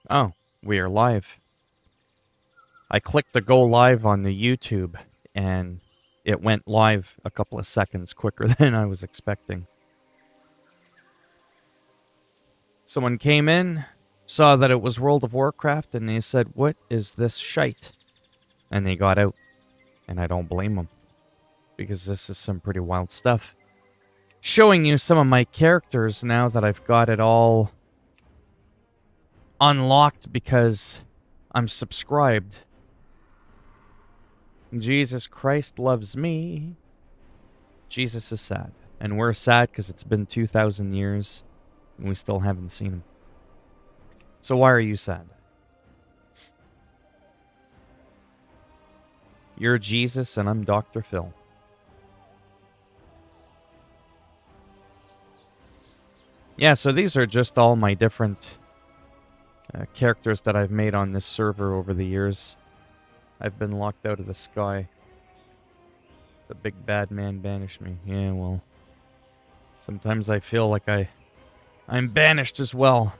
Oh, we are live. I clicked the go live on the YouTube, and it went live a couple of seconds quicker than I was expecting. Someone came in, saw that it was World of Warcraft, and they said, "What is this shite?" And they got out, and I don't blame them, because this is some pretty wild stuff. Showing you some of my characters now that I've got it all unlocked because I'm subscribed. Jesus Christ loves me. Jesus is sad. And we're sad because it's been 2,000 years and we still haven't seen him. So why are you sad? You're Jesus and I'm Dr. Phil. Yeah, so these are just all my different characters that I've made on this server over the years. I've been locked out of the sky. The big bad man banished me. Yeah, well, sometimes I feel like I'm banished as well.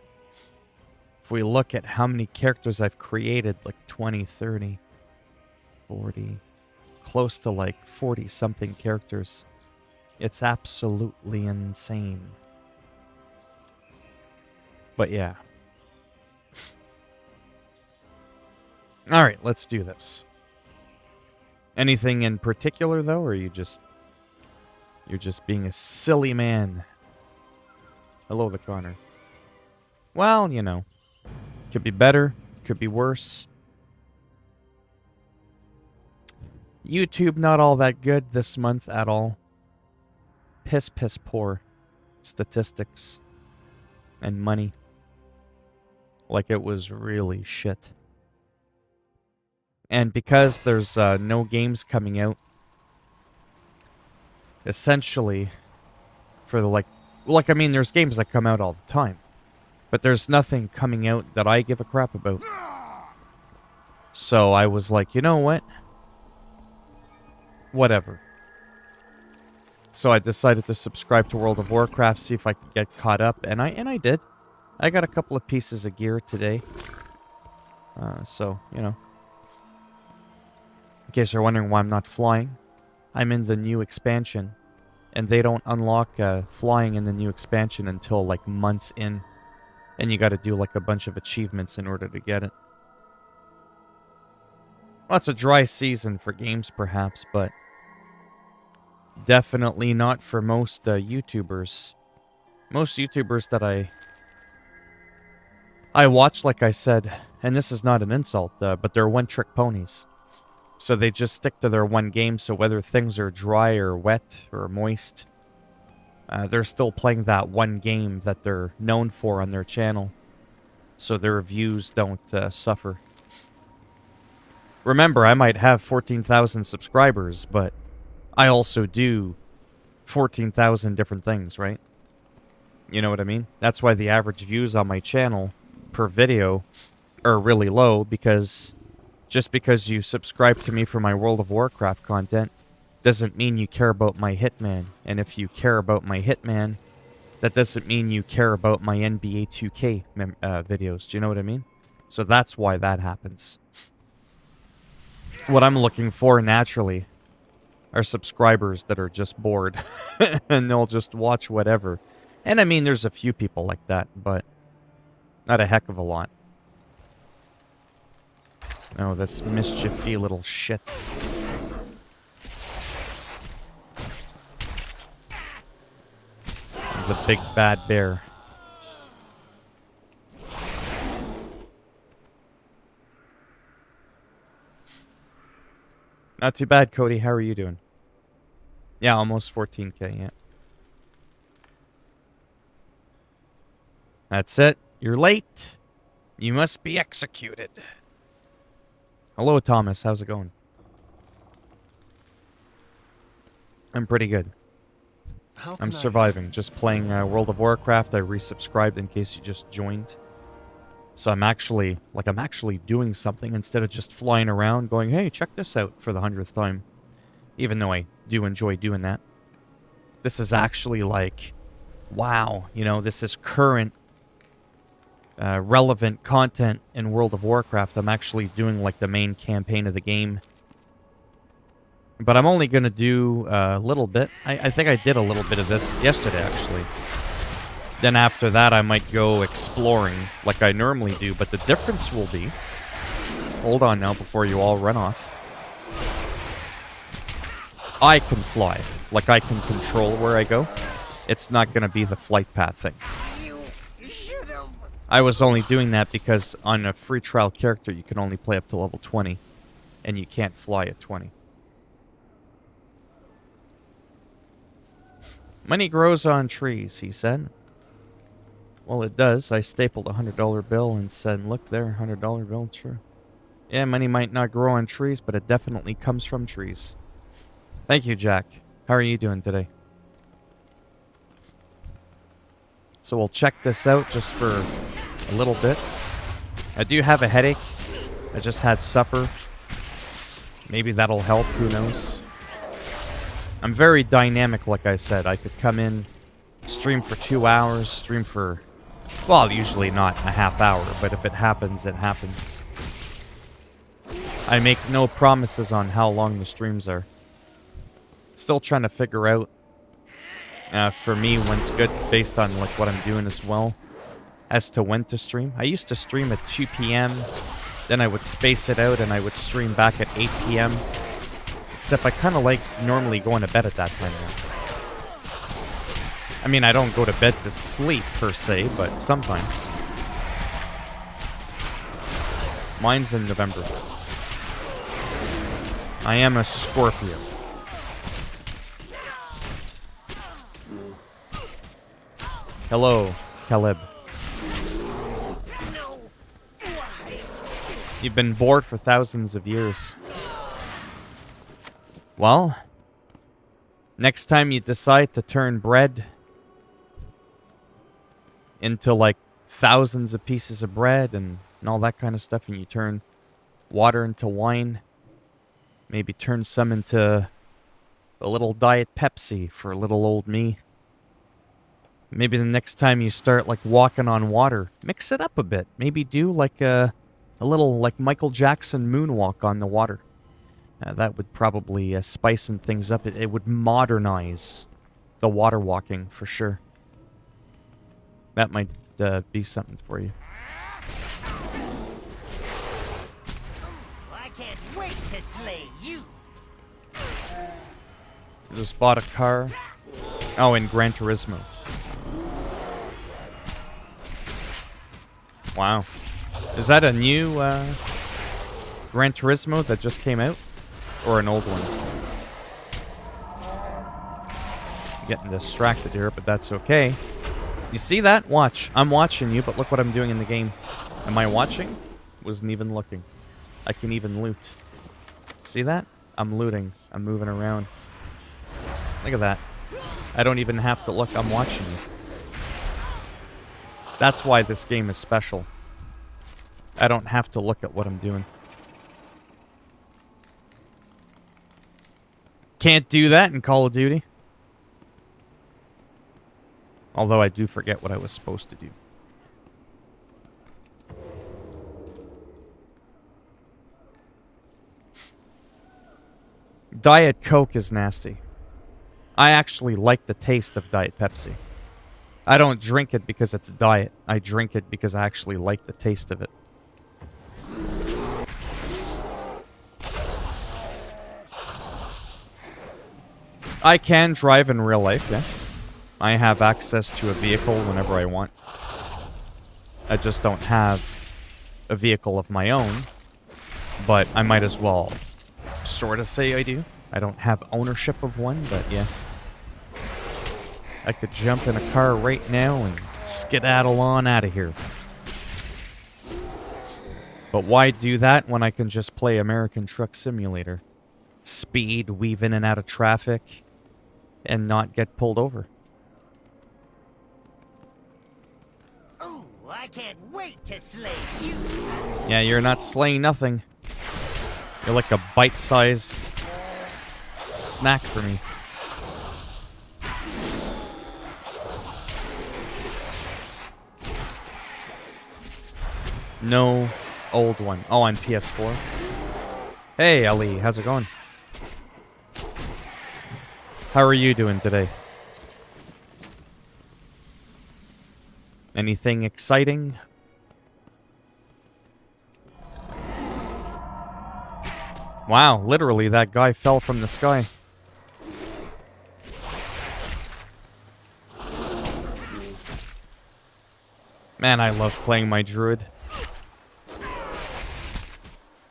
If we look at how many characters I've created, like 20, 30, 40, close to like 40 something characters, it's absolutely insane. But yeah. Alright, let's do this. Anything in particular though, or you're just being a silly man? Hello, the Connor. Well, you know, could be better, could be worse. YouTube not all that good this month at all. Piss poor statistics and money. Like it was really shit. And because there's no games coming out, essentially, for the I mean, there's games that come out all the time, but there's nothing coming out that I give a crap about. So I was like, you know what? Whatever. So I decided to subscribe to World of Warcraft, see if I could get caught up, and I did. I got a couple of pieces of gear today. So, you know. In case you're wondering why I'm not flying, I'm in the new expansion, and they don't unlock flying in the new expansion until like months in, and you got to do like a bunch of achievements in order to get it. Well, it's a dry season for games perhaps, but definitely not for most YouTubers. Most YouTubers that I watch, like I said, and this is not an insult, but they're one-trick ponies. So they just stick to their one game, so whether things are dry or wet or moist, they're still playing that one game that they're known for on their channel, so their views don't suffer. Remember, I might have 14,000 subscribers, but I also do 14,000 different things, right? You know what I mean? That's why the average views on my channel per video are really low, because just because you subscribe to me for my World of Warcraft content doesn't mean you care about my Hitman. And if you care about my Hitman, that doesn't mean you care about my NBA 2K videos. Do you know what I mean? So that's why that happens. What I'm looking for naturally are subscribers that are just bored and they'll just watch whatever. And I mean, there's a few people like that, but not a heck of a lot. Oh, this mischiefy little shit. The big bad bear. Not too bad, Cody. How are you doing? Yeah, almost 14K, yeah. That's it. You're late. You must be executed. Hello, Thomas. How's it going? I'm pretty good. I'm surviving. Just playing World of Warcraft. I resubscribed in case you just joined. So I'm actually doing something instead of just flying around going, hey, check this out for the 100th time. Even though I do enjoy doing that. This is actually like, wow, you know, this is current relevant content in World of Warcraft. I'm actually doing like the main campaign of the game. But I'm only going to do a little bit. I think I did a little bit of this yesterday, actually. Then after that, I might go exploring like I normally do. But the difference will be... Hold on now before you all run off. I can fly. Like I can control where I go. It's not going to be the flight path thing. I was only doing that because on a free trial character, you can only play up to level 20. And you can't fly at 20. Money grows on trees, he said. Well, it does. I stapled a $100 bill and said, look there, $100 bill, true. Yeah, money might not grow on trees, but it definitely comes from trees. Thank you, Jack. How are you doing today? So we'll check this out just for a little bit. I do have a headache. I just had supper. Maybe that'll help, who knows? I'm very dynamic, like I said. I could come in, stream for 2 hours, stream for... Well, usually not a half hour, but if it happens, it happens. I make no promises on how long the streams are. Still trying to figure out, for me, when's good, based on like what I'm doing as well, as to when to stream. I used to stream at 2 p.m., then I would space it out, and I would stream back at 8 p.m., except I kind of like normally going to bed at that time now. I mean, I don't go to bed to sleep, per se, but sometimes. Mine's in November. I am a Scorpio. Hello, Caleb. You've been bored for thousands of years. Well, next time you decide to turn bread into like thousands of pieces of bread and all that kind of stuff, and you turn water into wine, maybe turn some into a little Diet Pepsi for little old me. Maybe the next time you start like walking on water, mix it up a bit. Maybe do like a little like Michael Jackson moonwalk on the water. That would probably spicing things up. It would modernize the water walking for sure. That might be something for you. I can't wait to slay you. Just bought a car. Oh, in Gran Turismo. Wow. Is that a new Gran Turismo that just came out? Or an old one? I'm getting distracted here, but that's okay. You see that? Watch. I'm watching you, but look what I'm doing in the game. Am I watching? Wasn't even looking. I can even loot. See that? I'm looting. I'm moving around. Look at that. I don't even have to look. I'm watching you. That's why this game is special. I don't have to look at what I'm doing. Can't do that in Call of Duty. Although I do forget what I was supposed to do. Diet Coke is nasty. I actually like the taste of Diet Pepsi. I don't drink it because it's diet. I drink it because I actually like the taste of it. I can drive in real life, yeah. I have access to a vehicle whenever I want. I just don't have a vehicle of my own, but I might as well sort of say I do. I don't have ownership of one, but yeah. I could jump in a car right now and skedaddle on out of here. But why do that when I can just play American Truck Simulator? Speed, weave in and out of traffic, and not get pulled over. Oh, I can't wait to slay you. Yeah, you're not slaying nothing. You're like a bite-sized snack for me. No old one. Oh, on PS4. Hey, Ellie. How's it going? How are you doing today? Anything exciting? Wow, literally that guy fell from the sky. Man, I love playing my druid.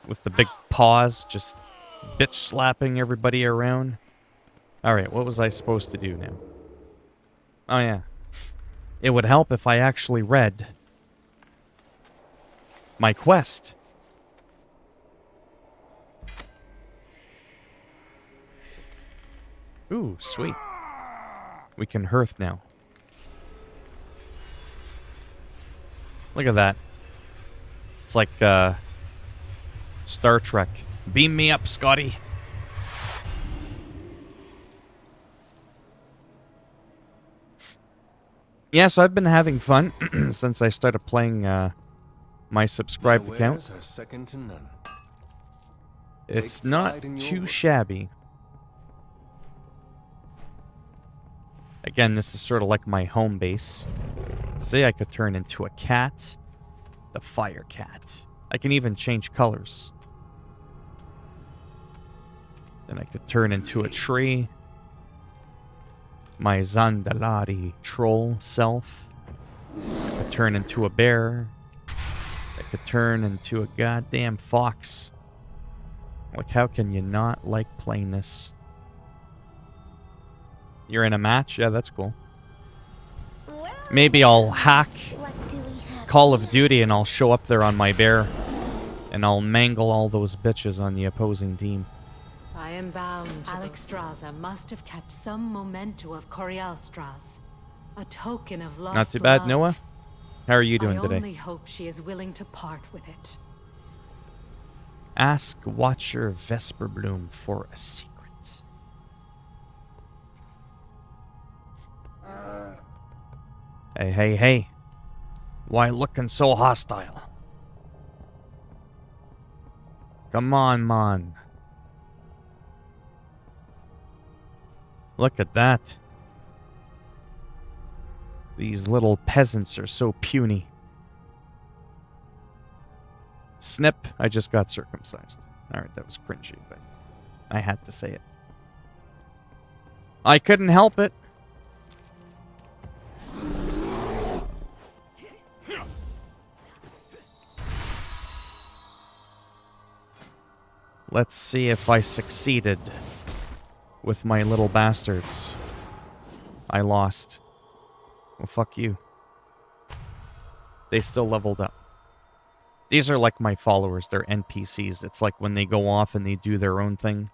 With the big paws, just bitch slapping everybody around. Alright, what was I supposed to do now? Oh yeah. It would help if I actually read my quest. Ooh, sweet. We can hearth now. Look at that. It's like Star Trek. Beam me up, Scotty. Yeah, so I've been having fun since I started playing my subscribed account. Are second to none. It's Take not pride in your too work. shabby. Again, this is sort of like my home base. See, I could turn into a cat. The fire cat. I can even change colors. Then I could turn into a tree. My Zandalari troll self. I could turn into a bear. I could turn into a goddamn fox. Like, how can you not like playing this? You're in a match? Yeah, that's cool. Maybe I'll hack Call of Duty and I'll show up there on my bear. And I'll mangle all those bitches on the opposing team. I am bound. Alexstrasza must have kept some memento of Corialstras. A token of lost Not too bad, love. Noah? How are you doing I today? only hope she is willing to part with it. Ask Watcher Vesperbloom for a secret. Hey, hey, hey. Why looking so hostile? Come on, man. Look at that. These little peasants are so puny. Snip, I just got circumcised. Alright, that was cringy, but I had to say it. I couldn't help it. Let's see if I succeeded with my little bastards. I lost. Well, fuck you. They still leveled up. These are like my followers. They're NPCs. It's like when they go off and they do their own thing.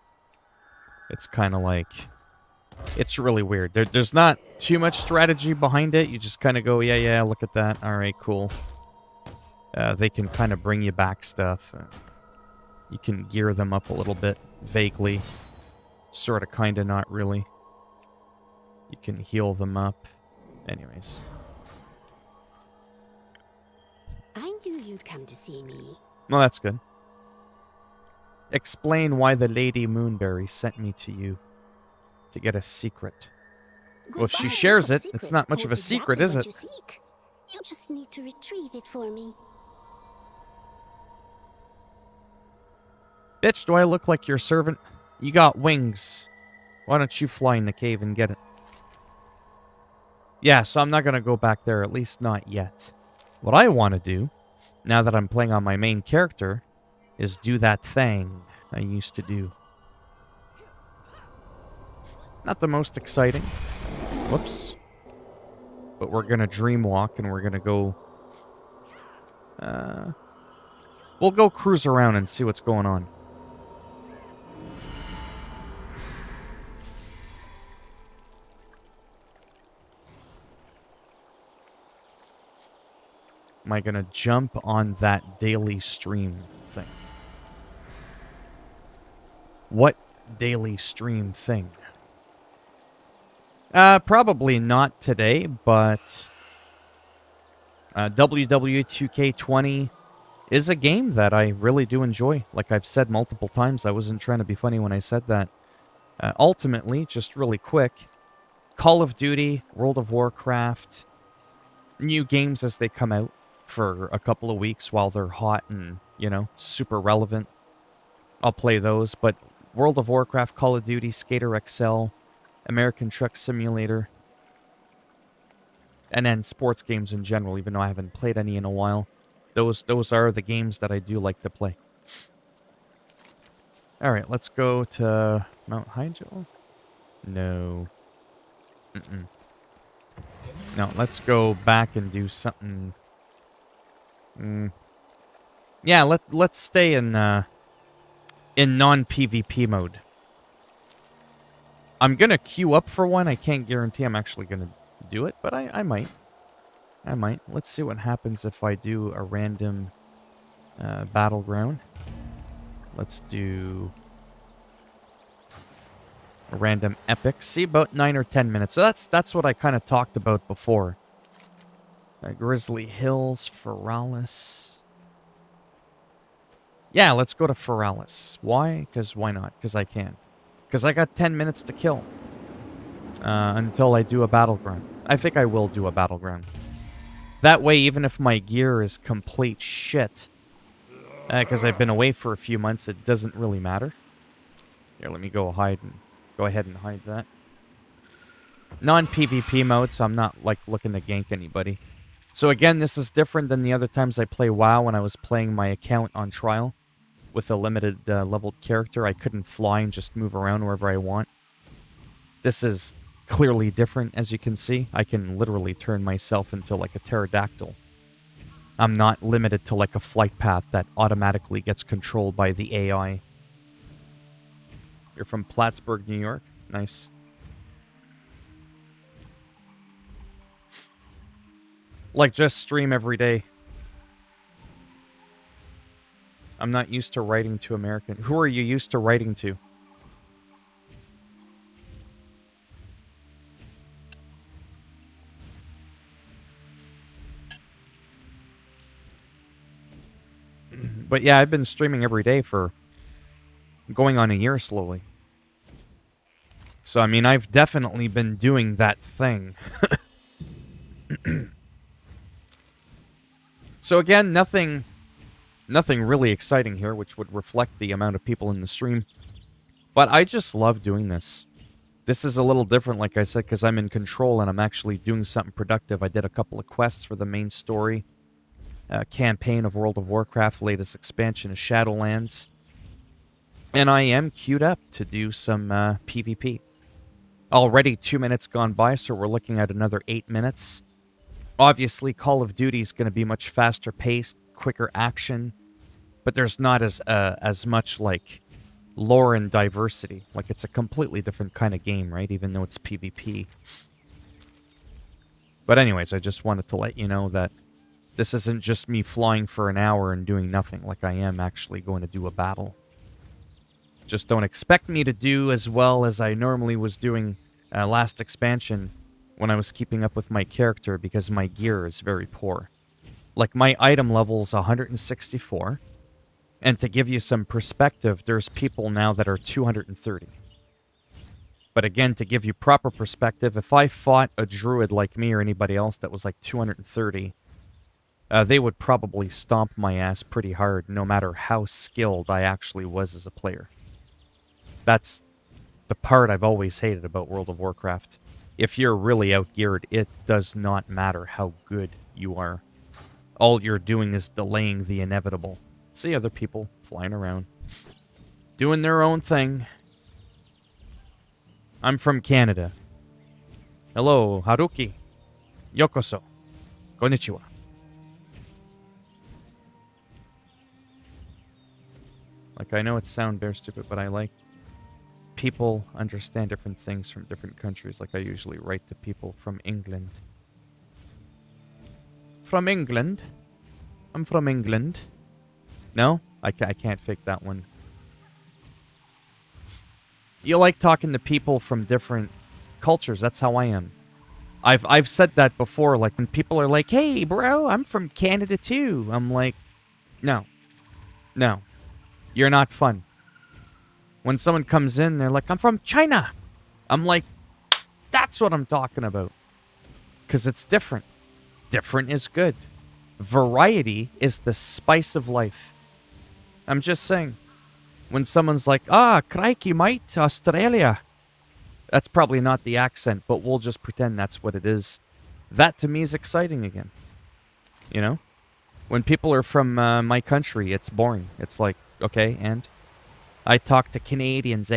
It's kind of like... It's really weird. There's not too much strategy behind it. You just kind of go, yeah, look at that. All right, cool. They can kind of bring you back stuff. You can gear them up a little bit, vaguely. Sort of, kind of, not really. You can heal them up. Anyways. I knew you'd come to see me. Well, that's good. Explain why the Lady Moonberry sent me to you. To get a secret. Well, if she Goodbye, shares Book it, of it's Secrets not much of a holds secret, exactly is what it? You seek. You just need to retrieve it for me. Bitch, do I look like your servant? You got wings. Why don't you fly in the cave and get it? Yeah, so I'm not going to go back there, at least not yet. What I want to do, now that I'm playing on my main character, is do that thing I used to do. Not the most exciting. Whoops. But we're going to dream walk and we're going to go... we'll go cruise around and see what's going on. Am I going to jump on that daily stream thing? What daily stream thing? Probably not today, but WWE 2K20 is a game that I really do enjoy. Like I've said multiple times, I wasn't trying to be funny when I said that. Ultimately, just really quick, Call of Duty, World of Warcraft, new games as they come out for a couple of weeks while they're hot and, super relevant. I'll play those, but World of Warcraft, Call of Duty, Skater XL, American Truck Simulator, and then sports games in general, even though I haven't played any in a while. Those are the games that I do like to play. All right, let's go to Mount Hyjal. No. No, let's go back and do something. Yeah, let's stay in non-PvP mode. I'm gonna queue up for one. I can't guarantee I'm actually gonna do it, but I might. I might. Let's see what happens if I do a random battleground. Let's do a random epic. See, about 9 or 10 minutes. So that's what I kind of talked about before. Grizzly Hills, Feralis. Yeah, let's go to Feralis. Why? Because why not? Because I can. Because I got 10 minutes to kill. Until I do a battleground. I think I will do a battleground. That way, even if my gear is complete shit, because I've been away for a few months, it doesn't really matter. Here, let me go ahead and hide that. Non-PvP mode, so I'm not, looking to gank anybody. So again, this is different than the other times I play WoW when I was playing my account on trial with a limited leveled character. I couldn't fly and just move around wherever I want. This is clearly different, as you can see. I can literally turn myself into a pterodactyl. I'm not limited to a flight path that automatically gets controlled by the AI. You're from Plattsburgh, New York? Nice. Just stream every day. I'm not used to writing to American. Who are you used to writing to? But yeah, I've been streaming every day for going on a year slowly. So, I mean, I've definitely been doing that thing. So again, nothing really exciting here, which would reflect the amount of people in the stream. But I just love doing this. This is a little different, like I said, because I'm in control and I'm actually doing something productive. I did a couple of quests for the main story. Campaign of World of Warcraft, latest expansion of Shadowlands. And I am queued up to do some PvP. Already 2 minutes gone by, so we're looking at another 8 minutes. Obviously, Call of Duty is going to be much faster paced, quicker action, but there's not as much lore and diversity. It's a completely different kind of game, right? Even though it's PvP. But anyways, I just wanted to let you know that this isn't just me flying for an hour and doing nothing. I am actually going to do a battle. Just don't expect me to do as well as I normally was doing last expansion when I was keeping up with my character because my gear is very poor. My item level is 164. And to give you some perspective, there's people now that are 230. But again, to give you proper perspective, if I fought a druid like me or anybody else that was 230, they would probably stomp my ass pretty hard no matter how skilled I actually was as a player. That's the part I've always hated about World of Warcraft. If you're really outgeared, it does not matter how good you are. All you're doing is delaying the inevitable. See other people flying around, doing their own thing. I'm from Canada. Hello, Haruki. Yokoso. Konnichiwa. I know it sounds bare stupid, but I like people understand different things from different countries. I usually write to people from England. From England? I'm from England. No? I can't fake that one. You like talking to people from different cultures. That's how I am. I've said that before. When people are like, "Hey, bro, I'm from Canada too." I'm like, No. No. You're not fun. When someone comes in, they're like, I'm from China. I'm like, that's what I'm talking about. Because it's different. Different is good. Variety is the spice of life. I'm just saying. When someone's like, crikey, mate, Australia. That's probably not the accent, but we'll just pretend that's what it is. That to me is exciting again. You know? When people are from my country, it's boring. It's like, okay, and? I talk to Canadians,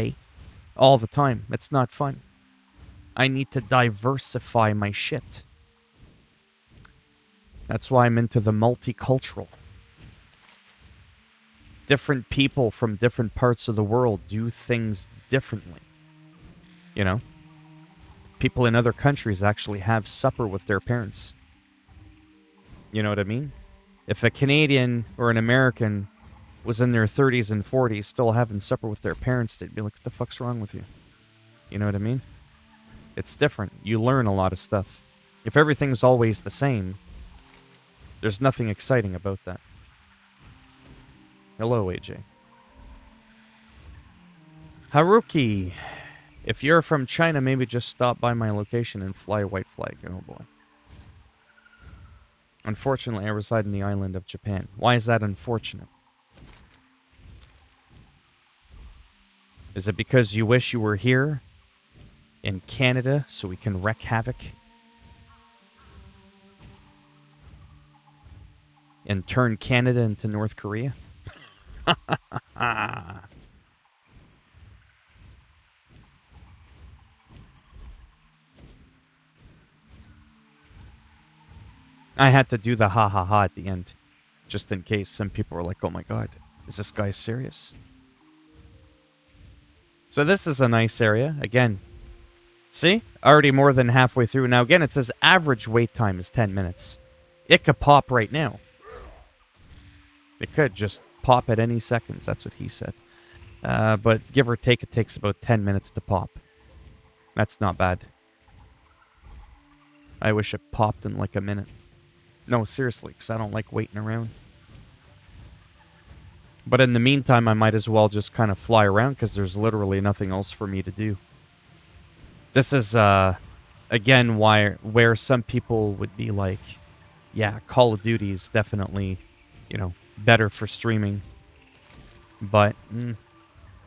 all the time. It's not fun. I need to diversify my shit. That's why I'm into the multicultural. Different people from different parts of the world do things differently. You know? People in other countries actually have supper with their parents. You know what I mean? If a Canadian or an American was in their 30s and 40s still having supper with their parents, they'd be like, what the fuck's wrong with you? You know what I mean? It's different. You learn a lot of stuff. If everything's always the same, there's nothing exciting about that. Hello, AJ. Haruki, if you're from China, maybe just stop by my location and fly a white flag. Oh boy. Unfortunately, I reside in the island of Japan. Why is that unfortunate? Is it because you wish you were here in Canada so we can wreak havoc? And turn Canada into North Korea? I had to do the ha ha ha at the end, just in case some people were like, oh my god, is this guy serious? So this is a nice area. Again, see? Already more than halfway through. Now again, it says average wait time is 10 minutes. It could pop right now. It could just pop at any seconds. That's what he said. But give or take, it takes about 10 minutes to pop. That's not bad. I wish it popped in like a minute. No, seriously, because I don't like waiting around. But in the meantime, I might as well just kind of fly around because there's literally nothing else for me to do. This is, again, where some people would be like, yeah, Call of Duty is definitely, you know, better for streaming. But,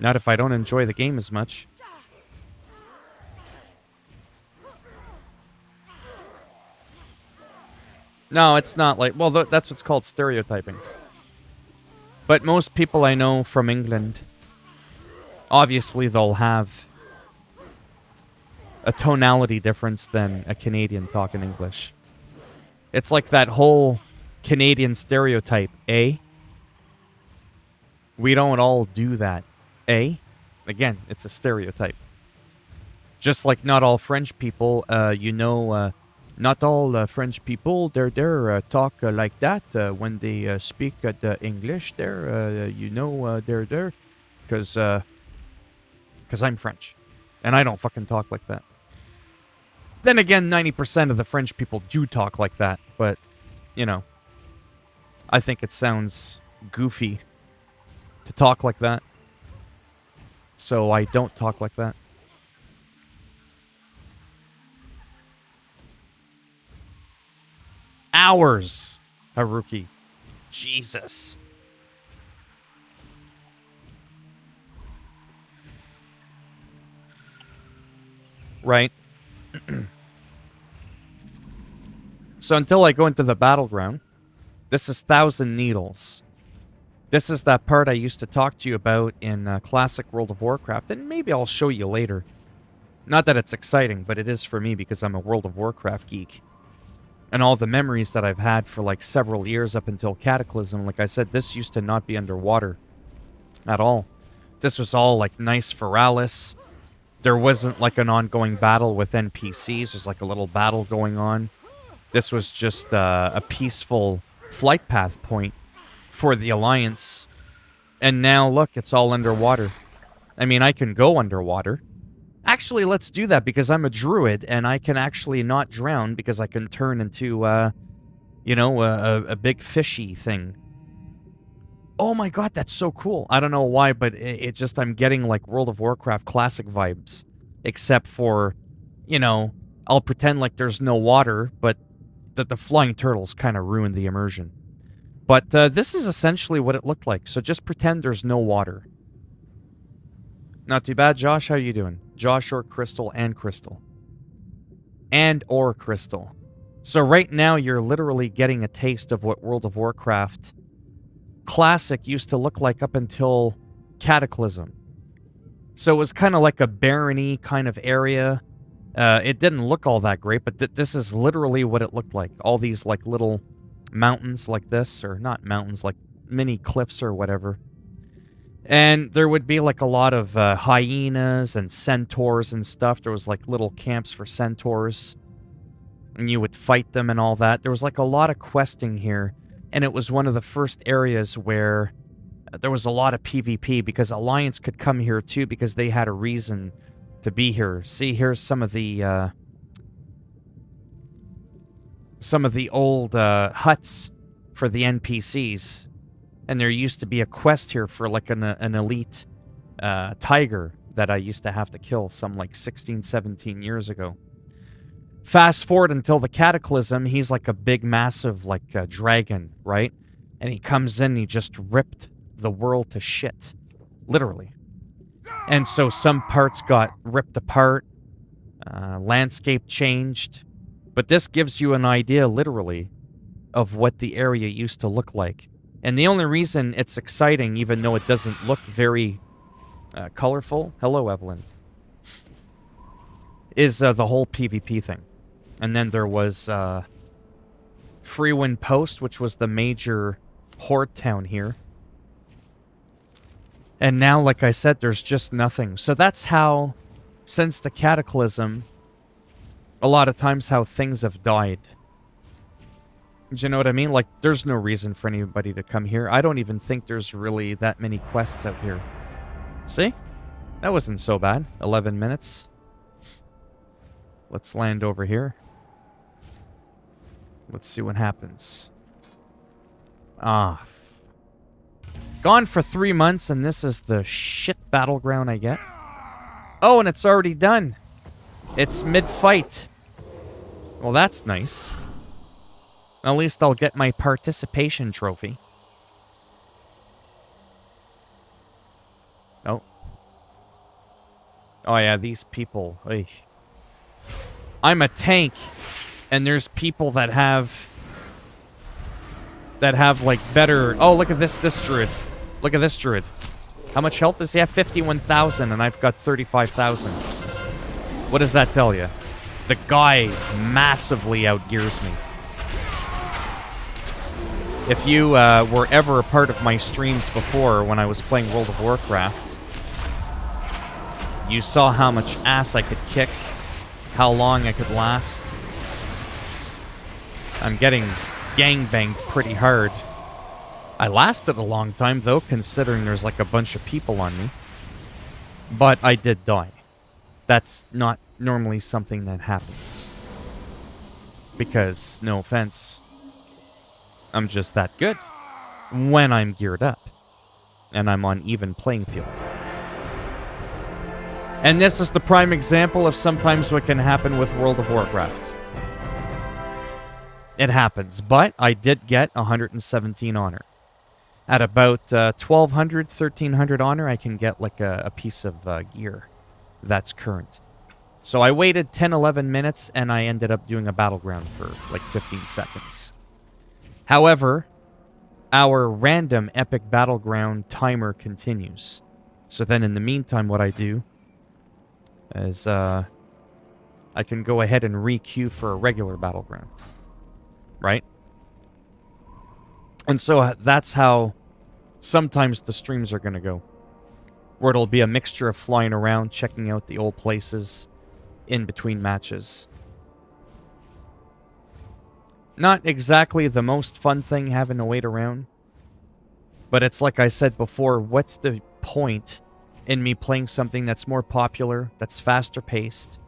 not if I don't enjoy the game as much. No, it's not like... Well, that's what's called stereotyping. But most people I know from England, obviously they'll have a tonality difference than a Canadian talking English. It's like that whole Canadian stereotype, eh? We don't all do that, eh? Again, it's a stereotype. Just like not all French people, not all French people, they're talk like that when they speak the English. They're they're because I'm French, and I don't fucking talk like that. Then again, 90% of the French people do talk like that, but you know, I think it sounds goofy to talk like that, so I don't talk like that. Hours, Haruki. Jesus. Right? So until I go into the battleground, this is Thousand Needles. This is that part I used to talk to you about in classic World of Warcraft, and maybe I'll show you later. Not that it's exciting, but it is for me because I'm a World of Warcraft geek. And all the memories that I've had for like several years up until Cataclysm, like I said, this used to not be underwater at all. This was all like nice Feralis. There wasn't like an ongoing battle with NPCs. There's like a little battle going on. This was just a peaceful flight path point for the Alliance. And now, look, it's all underwater. I mean, I can go underwater. Actually, let's do that because I'm a druid and I can actually not drown because I can turn into, a big fishy thing. Oh my god, that's so cool. I don't know why, but it just, I'm getting like World of Warcraft classic vibes. Except for, you know, I'll pretend like there's no water, but that the flying turtles kind of ruined the immersion. But this is essentially what it looked like. So just pretend there's no water. Not too bad, Josh. How you doing? Josh or Crystal and Crystal. And or Crystal. So right now you're literally getting a taste of what World of Warcraft Classic used to look like up until Cataclysm. So it was kind of like a barony kind of area. It didn't look all that great, but this is literally what it looked like. All these like little mountains like this, or not mountains, like mini cliffs or whatever. And there would be like a lot of hyenas and centaurs and stuff. There was like little camps for centaurs. And you would fight them and all that. There was like a lot of questing here. And it was one of the first areas where there was a lot of PvP, because Alliance could come here too because they had a reason to be here. See, here's some of the old huts for the NPCs. And there used to be a quest here for like an elite tiger that I used to have to kill some like 16, 17 years ago. Fast forward until the Cataclysm, he's like a big, massive, like dragon, right? And he comes in and he just ripped the world to shit. Literally. And so some parts got ripped apart. Landscape changed. But this gives you an idea, literally, of what the area used to look like. And the only reason it's exciting, even though it doesn't look very colorful, hello, Evelyn, is the whole PvP thing. And then there was Freewind Post, which was the major horde town here. And now, like I said, there's just nothing. So that's how, since the Cataclysm, a lot of times how things have died. Do you know what I mean? Like, there's no reason for anybody to come here. I don't even think there's really that many quests out here. See? That wasn't so bad. 11 minutes. Let's land over here. Let's see what happens. Gone for 3 months, and this is the shit battleground I get. Oh, and it's already done. It's mid-fight. Well, that's nice. At least I'll get my participation trophy. Oh. Oh, yeah, these people. Oy. I'm a tank, and there's people that have like better. Oh, look at this druid. Look at this druid. How much health does he have? 51,000, and I've got 35,000. What does that tell you? The guy massively outgears me. If you were ever a part of my streams before when I was playing World of Warcraft, you saw how much ass I could kick, how long I could last. I'm getting gangbanged pretty hard. I lasted a long time, though, considering there's like a bunch of people on me. But I did die. That's not normally something that happens. Because, no offense, I'm just that good when I'm geared up. And I'm on even playing field. And this is the prime example of sometimes what can happen with World of Warcraft. It happens, but I did get 117 honor. At about 1,200, 1,300 honor, I can get like a piece of gear that's current. So I waited 10, 11 minutes, and I ended up doing a battleground for like 15 seconds. However, our random epic battleground timer continues. So then in the meantime, what I do is I can go ahead and re-queue for a regular battleground. Right? And so that's how sometimes the streams are going to go. Where it'll be a mixture of flying around, checking out the old places in between matches. Not exactly the most fun thing having to wait around. But it's like I said before, what's the point in me playing something that's more popular, that's faster paced,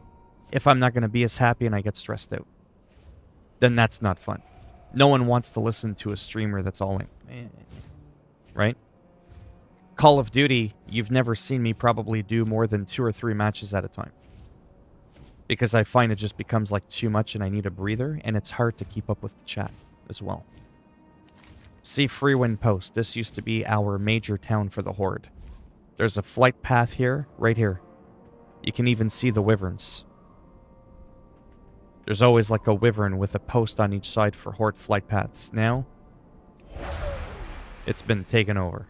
if I'm not going to be as happy and I get stressed out? Then that's not fun. No one wants to listen to a streamer that's all in, right? Call of Duty, you've never seen me probably do more than 2 or 3 matches at a time. Because I find it just becomes like too much and I need a breather, and it's hard to keep up with the chat as well. See Freewind Post. This used to be our major town for the Horde. There's a flight path here, right here. You can even see the wyverns. There's always like a wyvern with a post on each side for Horde flight paths. Now, it's been taken over.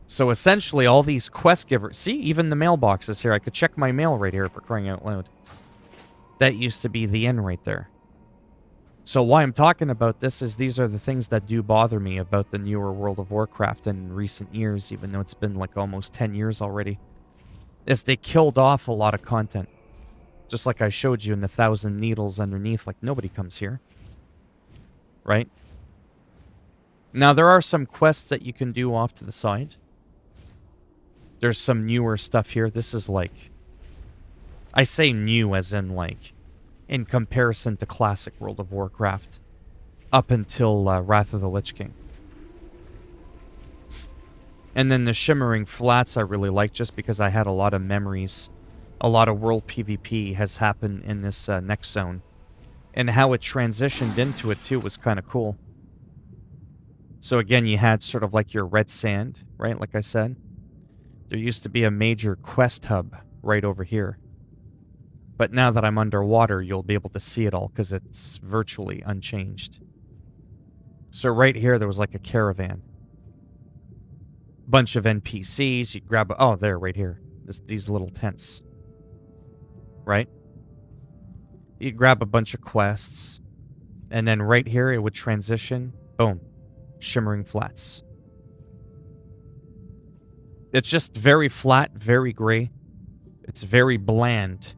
So essentially, all these quest givers... See, even the mailboxes here. I could check my mail right here for crying out loud. That used to be the inn right there. So why I'm talking about this is these are the things that do bother me about the newer World of Warcraft in recent years, even though it's been like almost 10 years already, is they killed off a lot of content. Just like I showed you in the 1,000 Needles underneath, like nobody comes here. Right? Now there are some quests that you can do off to the side. There's some newer stuff here. This is like... I say new as in like... in comparison to classic World of Warcraft, up until Wrath of the Lich King. And then the Shimmering Flats I really like just because I had a lot of memories. A lot of world PvP has happened in this next zone. And how it transitioned into it too was kind of cool. So again, you had sort of like your red sand, right, like I said. There used to be a major quest hub right over here. But now that I'm underwater, you'll be able to see it all because it's virtually unchanged. So right here, there was like a caravan. Bunch of NPCs. You grab... Oh, there, right here. These little tents. Right? You grab a bunch of quests. And then right here, it would transition. Boom. Shimmering Flats. It's just very flat, very gray. It's very bland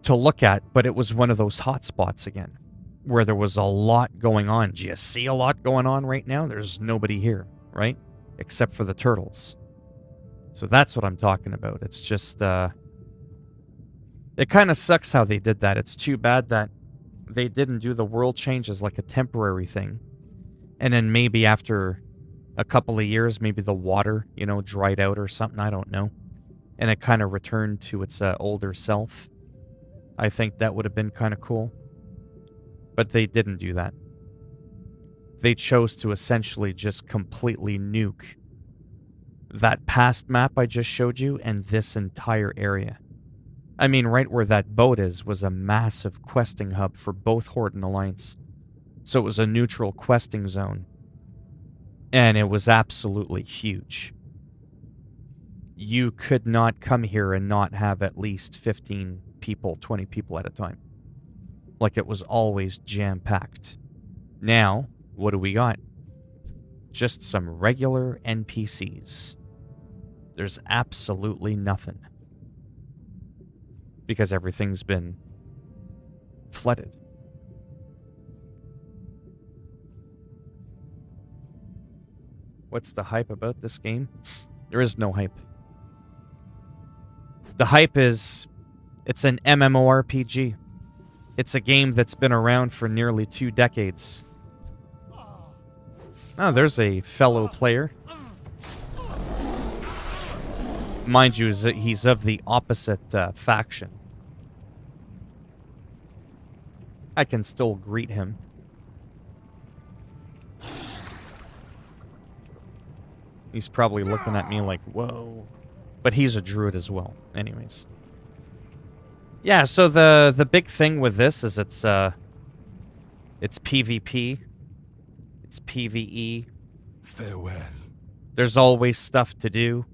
to look at, but it was one of those hot spots again, where there was a lot going on. Do you see a lot going on right now? There's nobody here, right? Except for the turtles. So that's what I'm talking about. It's just, it kind of sucks how they did that. It's too bad that they didn't do the world change as like a temporary thing. And then maybe after a couple of years, maybe the water, you know, dried out or something. I don't know. And it kind of returned to its older self. I think that would have been kind of cool. But they didn't do that. They chose to essentially just completely nuke that past map I just showed you and this entire area. I mean, right where that boat is was a massive questing hub for both Horde and Alliance. So it was a neutral questing zone. And it was absolutely huge. You could not come here and not have at least 15 people, 20 people at a time. Like it was always jam-packed. Now, what do we got? Just some regular NPCs. There's absolutely nothing. Because everything's been flooded. What's the hype about this game? There is no hype. The hype is, it's an MMORPG. It's a game that's been around for nearly 2 decades. Oh, there's a fellow player. Mind you, he's of the opposite faction. I can still greet him. He's probably looking at me like, whoa. But he's a druid as well. Anyways. Yeah, so the big thing with this is it's PvP. It's PvE. Farewell. There's always stuff to do.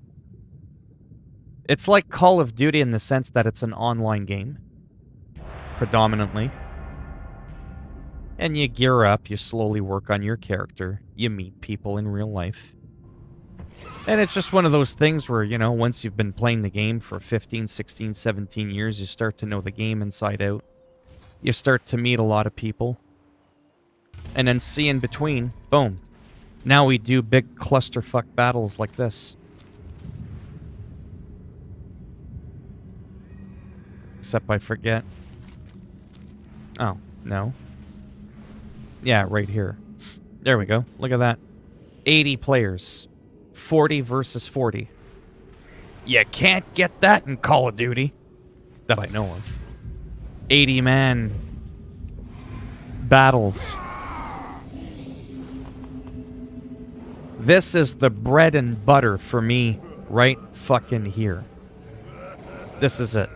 It's like Call of Duty in the sense that it's an online game. Predominantly. And you gear up, you slowly work on your character. You meet people in real life. And it's just one of those things where, you know, once you've been playing the game for 15, 16, 17 years, you start to know the game inside out. You start to meet a lot of people. And then see in between, boom. Now we do big clusterfuck battles like this. Except I forget. Oh, no. Yeah, right here. There we go. Look at that. 80 players. 40 versus 40. You can't get that in Call of Duty. That I know of. 80-man battles. This is the bread and butter for me right fucking here. This is it.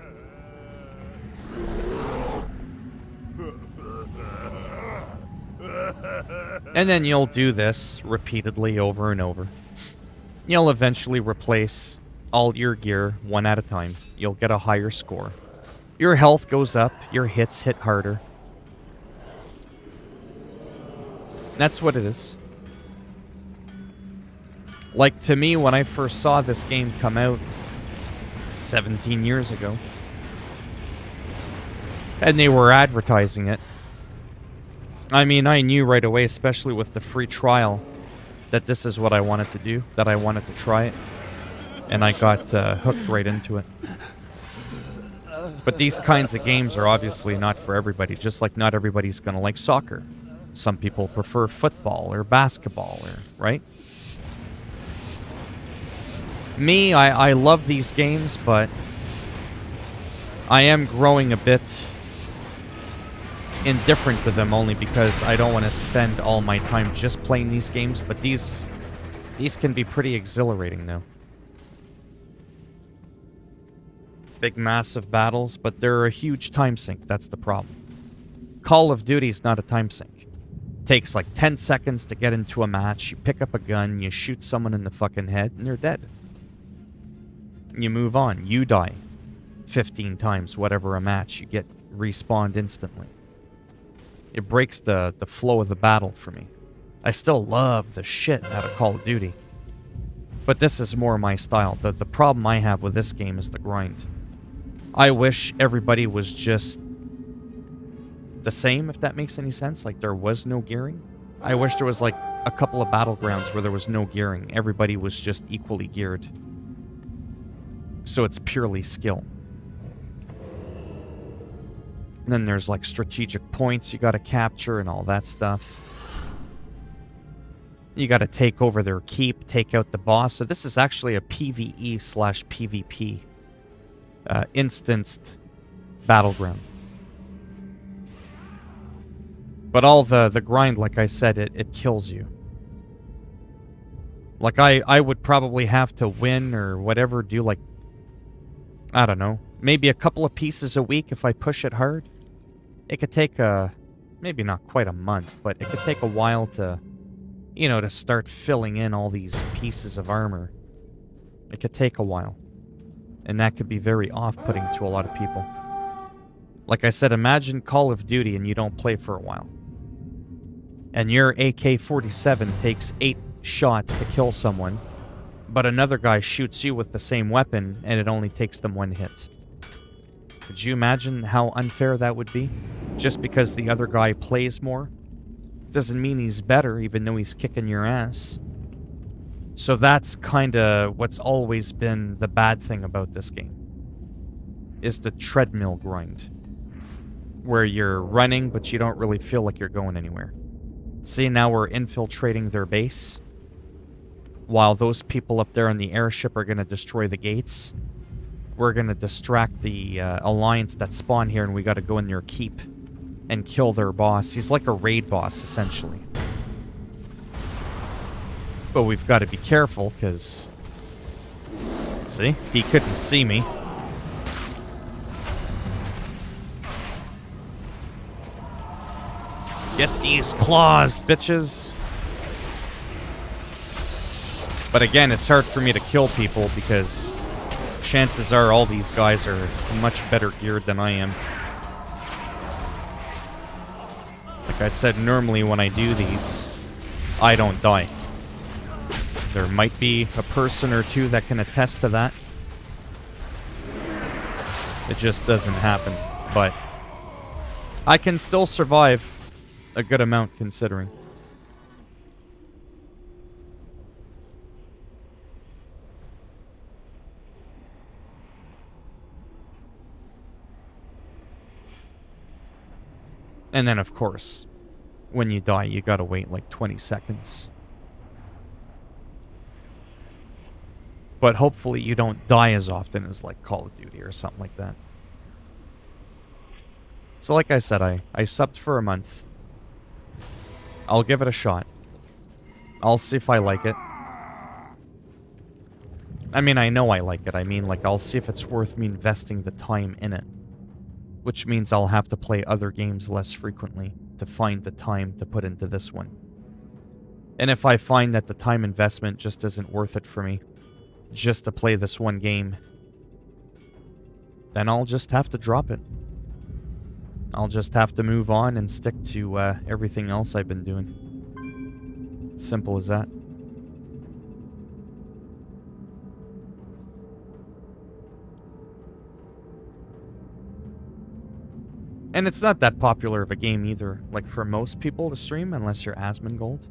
And then you'll do this repeatedly over and over. You'll eventually replace all your gear one at a time. You'll get a higher score. Your health goes up. Your hits hit harder. That's what it is. Like, to me, when I first saw this game come out 17 years ago, and they were advertising it, I mean, I knew right away, especially with the free trial, that this is what I wanted to do, that I wanted to try it, and I got hooked right into it. But these kinds of games are obviously not for everybody, just like not everybody's going to like soccer. Some people prefer football or basketball, or right? Me, I love these games, but I am growing a bit indifferent to them only because I don't want to spend all my time just playing these games, but these can be pretty exhilarating now. Big, massive battles, but they're a huge time sink. That's the problem. Call of Duty's not a time sink. Takes like 10 seconds to get into a match. You pick up a gun, you shoot someone in the fucking head, and they're dead. You move on. You die 15 times, whatever a match. You get respawned instantly. It breaks the flow of the battle for me. I still love the shit out of Call of Duty. But this is more my style. The problem I have with this game is the grind. I wish everybody was just the same, if that makes any sense. Like, there was no gearing. I wish there was, like, a couple of battlegrounds where there was no gearing. Everybody was just equally geared. So it's purely skill. And then there's, like, strategic points you gotta capture and all that stuff. You gotta take over their keep, take out the boss. So this is actually a PvE/PvP instanced battleground. But all the grind, like I said, it kills you. Like, I would probably have to win or whatever, do like, I don't know, maybe a couple of pieces a week if I push it hard. It could take maybe not quite a month, but it could take a while to, you know, to start filling in all these pieces of armor. It could take a while. And that could be very off-putting to a lot of people. Like I said, imagine Call of Duty and you don't play for a while. And your AK-47 takes 8 shots to kill someone, but another guy shoots you with the same weapon and it only takes them 1 hit. Could you imagine how unfair that would be? Just because the other guy plays more doesn't mean he's better, even though he's kicking your ass. So that's kind of what's always been the bad thing about this game, is the treadmill grind, where you're running but you don't really feel like you're going anywhere. See, now we're infiltrating their base, while those people up there on the airship are going to destroy the gates. We're going to distract the alliance that spawn here, and we got to go in their keep and kill their boss. He's like a raid boss, essentially. But we've got to be careful, because... See? He couldn't see me. Get these claws, bitches! But again, it's hard for me to kill people, because chances are all these guys are much better geared than I am. Like I said, normally when I do these, I don't die. There might be a person or two that can attest to that. It just doesn't happen. But I can still survive a good amount, considering. And then, of course, when you die, you gotta wait like 20 seconds. But hopefully you don't die as often as like Call of Duty or something like that. So like I said, I subbed for a month. I'll give it a shot. I'll see if I like it. I mean, I know I like it. I mean, like, I'll see if it's worth me investing the time in it. Which means I'll have to play other games less frequently to find the time to put into this one. And if I find that the time investment just isn't worth it for me, just to play this one game, then I'll just have to drop it. I'll just have to move on and stick to everything else I've been doing. Simple as that. And it's not that popular of a game either, like for most people to stream, unless you're Asmongold.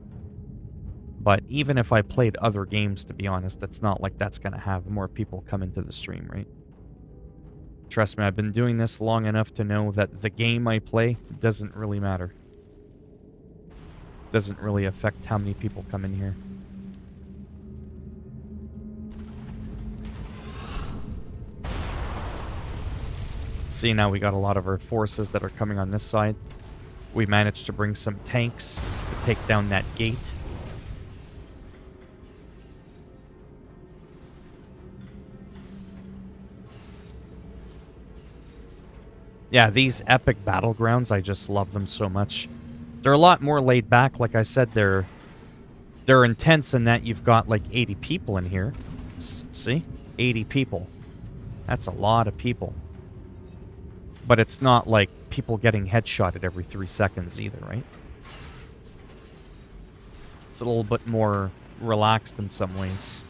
But even if I played other games, to be honest, it's not like that's going to have more people come into the stream, right? Trust me, I've been doing this long enough to know that the game I play doesn't really matter. Doesn't really affect how many people come in here. See, now we got a lot of our forces that are coming on this side. We managed to bring some tanks to take down that gate. Yeah, these epic battlegrounds, I just love them so much. They're a lot more laid back. Like I said, they're intense in that you've got like 80 people in here. See? 80 people. That's a lot of people. But it's not like people getting headshotted every 3 seconds either, right? It's a little bit more relaxed in some ways.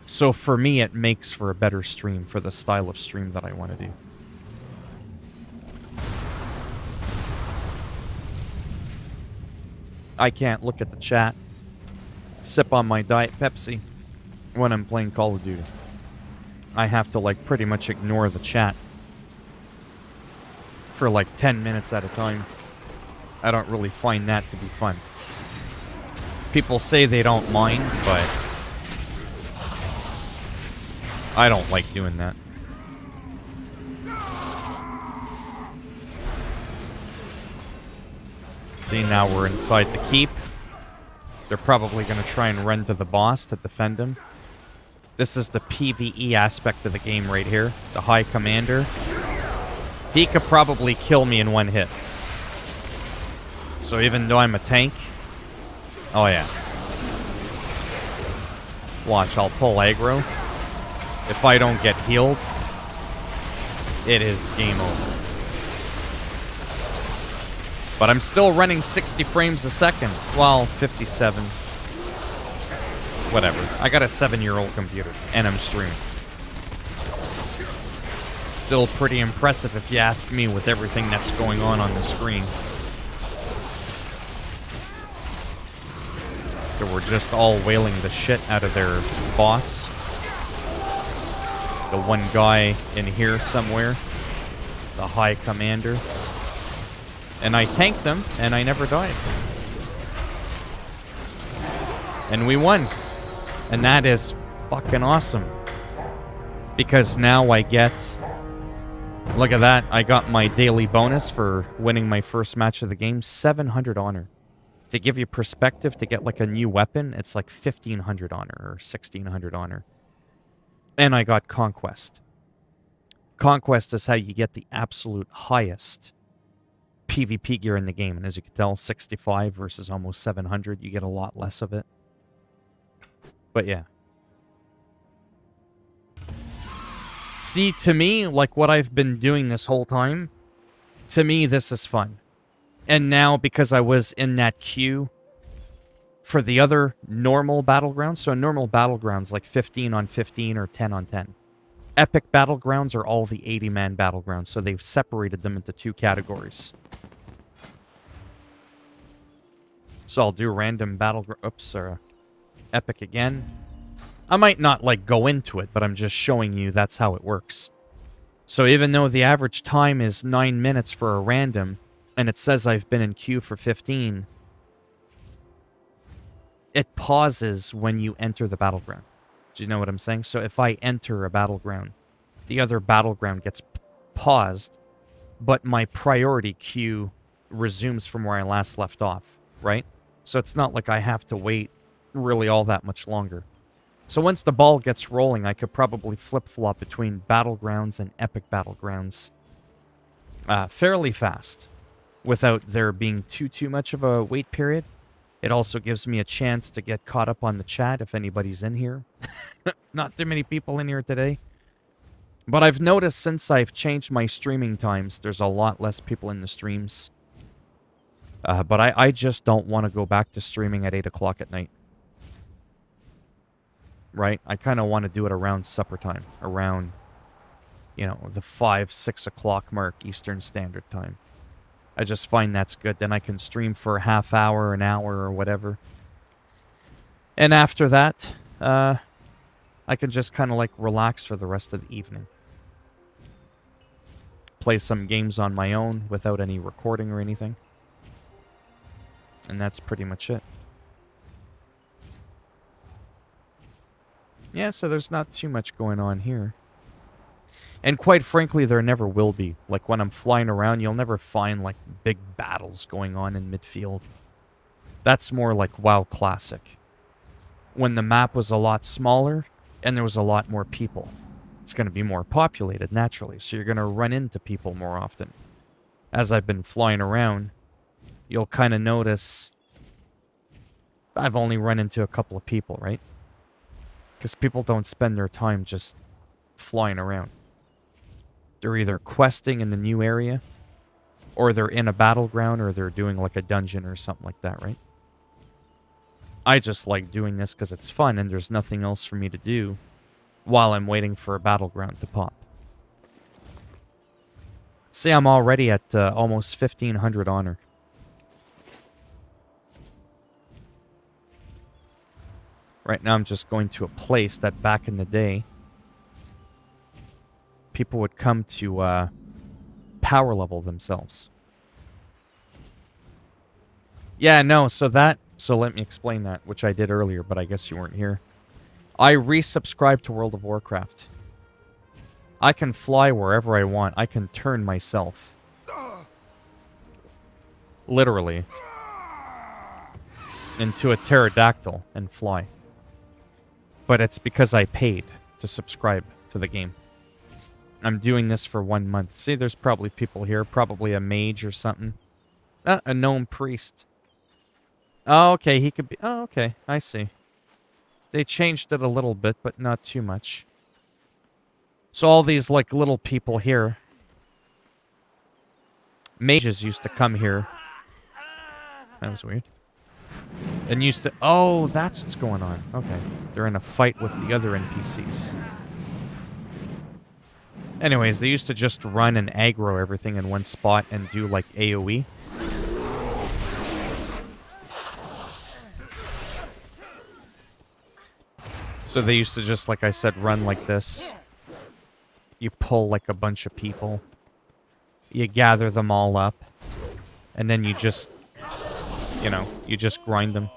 So for me, it makes for a better stream, for the style of stream that I want to do. I can't look at the chat, sip on my Diet Pepsi when I'm playing Call of Duty. I have to, like, pretty much ignore the chat for, like, 10 minutes at a time. I don't really find that to be fun. People say they don't mind, but I don't like doing that. See, now we're inside the keep. They're probably going to try and run to the boss to defend him. This is the PvE aspect of the game right here. The High Commander. He could probably kill me in one hit. So even though I'm a tank... Oh yeah. Watch, I'll pull aggro. If I don't get healed, it is game over. But I'm still running 60 frames a second. Well, 57. Whatever. I got a 7-year-old computer, and I'm streaming. Still pretty impressive if you ask me with everything that's going on the screen. So we're just all wailing the shit out of their boss. The one guy in here somewhere. The High Commander. And I tanked them, and I never died. And we won. And that is fucking awesome. Because now I get... Look at that. I got my daily bonus for winning my first match of the game. 700 honor. To give you perspective, to get like a new weapon, it's like 1500 honor or 1600 honor. And I got Conquest. Conquest is how you get the absolute highest PvP gear in the game. And as you can tell, 65 versus almost 700. You get a lot less of it. But yeah. See, to me, like what I've been doing this whole time, to me, this is fun. And now, because I was in that queue for the other normal battlegrounds, so normal battlegrounds like 15 on 15 or 10 on 10. Epic battlegrounds are all the 80-man battlegrounds, so they've separated them into 2 categories. So I'll do random battleground... Oops, epic again. I might not, like, go into it, but I'm just showing you that's how it works. So even though the average time is 9 minutes for a random, and it says I've been in queue for 15, it pauses when you enter the battleground. Do you know what I'm saying? So if I enter a battleground, the other battleground gets paused, but my priority queue resumes from where I last left off, right? So it's not like I have to wait really all that much longer. So once the ball gets rolling, I could probably flip-flop between battlegrounds and epic battlegrounds fairly fast without there being too much of a wait period. It also gives me a chance to get caught up on the chat if anybody's in here. Not too many people in here today. But I've noticed since I've changed my streaming times, there's a lot less people in the streams. But I just don't want to go back to streaming at 8 o'clock at night. Right? I kind of want to do it around supper time. Around, you know, the 5, 6 o'clock mark Eastern Standard Time. I just find that's good. Then I can stream for a half hour, an hour, or whatever. And after that, I can just kind of like relax for the rest of the evening. Play some games on my own without any recording or anything. And that's pretty much it. Yeah, so there's not too much going on here. And quite frankly, there never will be. Like, when I'm flying around, you'll never find, like, big battles going on in midfield. That's more like WoW Classic. When the map was a lot smaller, and there was a lot more people. It's going to be more populated, naturally, so you're going to run into people more often. As I've been flying around, you'll kind of notice I've only run into a couple of people, right? Because people don't spend their time just flying around. They're either questing in the new area, or they're in a battleground, or they're doing like a dungeon or something like that, right? I just like doing this because it's fun and there's nothing else for me to do while I'm waiting for a battleground to pop. See, I'm already at almost 1,500 honor. Right now I'm just going to a place that back in the day people would come to power level themselves. Yeah, no, so let me explain that, which I did earlier, but I guess you weren't here. I resubscribed to World of Warcraft. I can fly wherever I want. I can turn myself. Literally. Into a pterodactyl and fly. But it's because I paid to subscribe to the game. I'm doing this for 1 month. See, there's probably people here. Probably a mage or something. A gnome priest. Oh, okay, he could be... Oh, okay, I see. They changed it a little bit, but not too much. So all these, like, little people here... Mages used to come here. That was weird. And used to... Oh, that's what's going on. Okay. They're in a fight with the other NPCs. Anyways, they used to just run and aggro everything in one spot and do, like, AoE. So they used to just, like I said, run like this. You pull, like, a bunch of people. You gather them all up. And then you just... You know, you just grind them.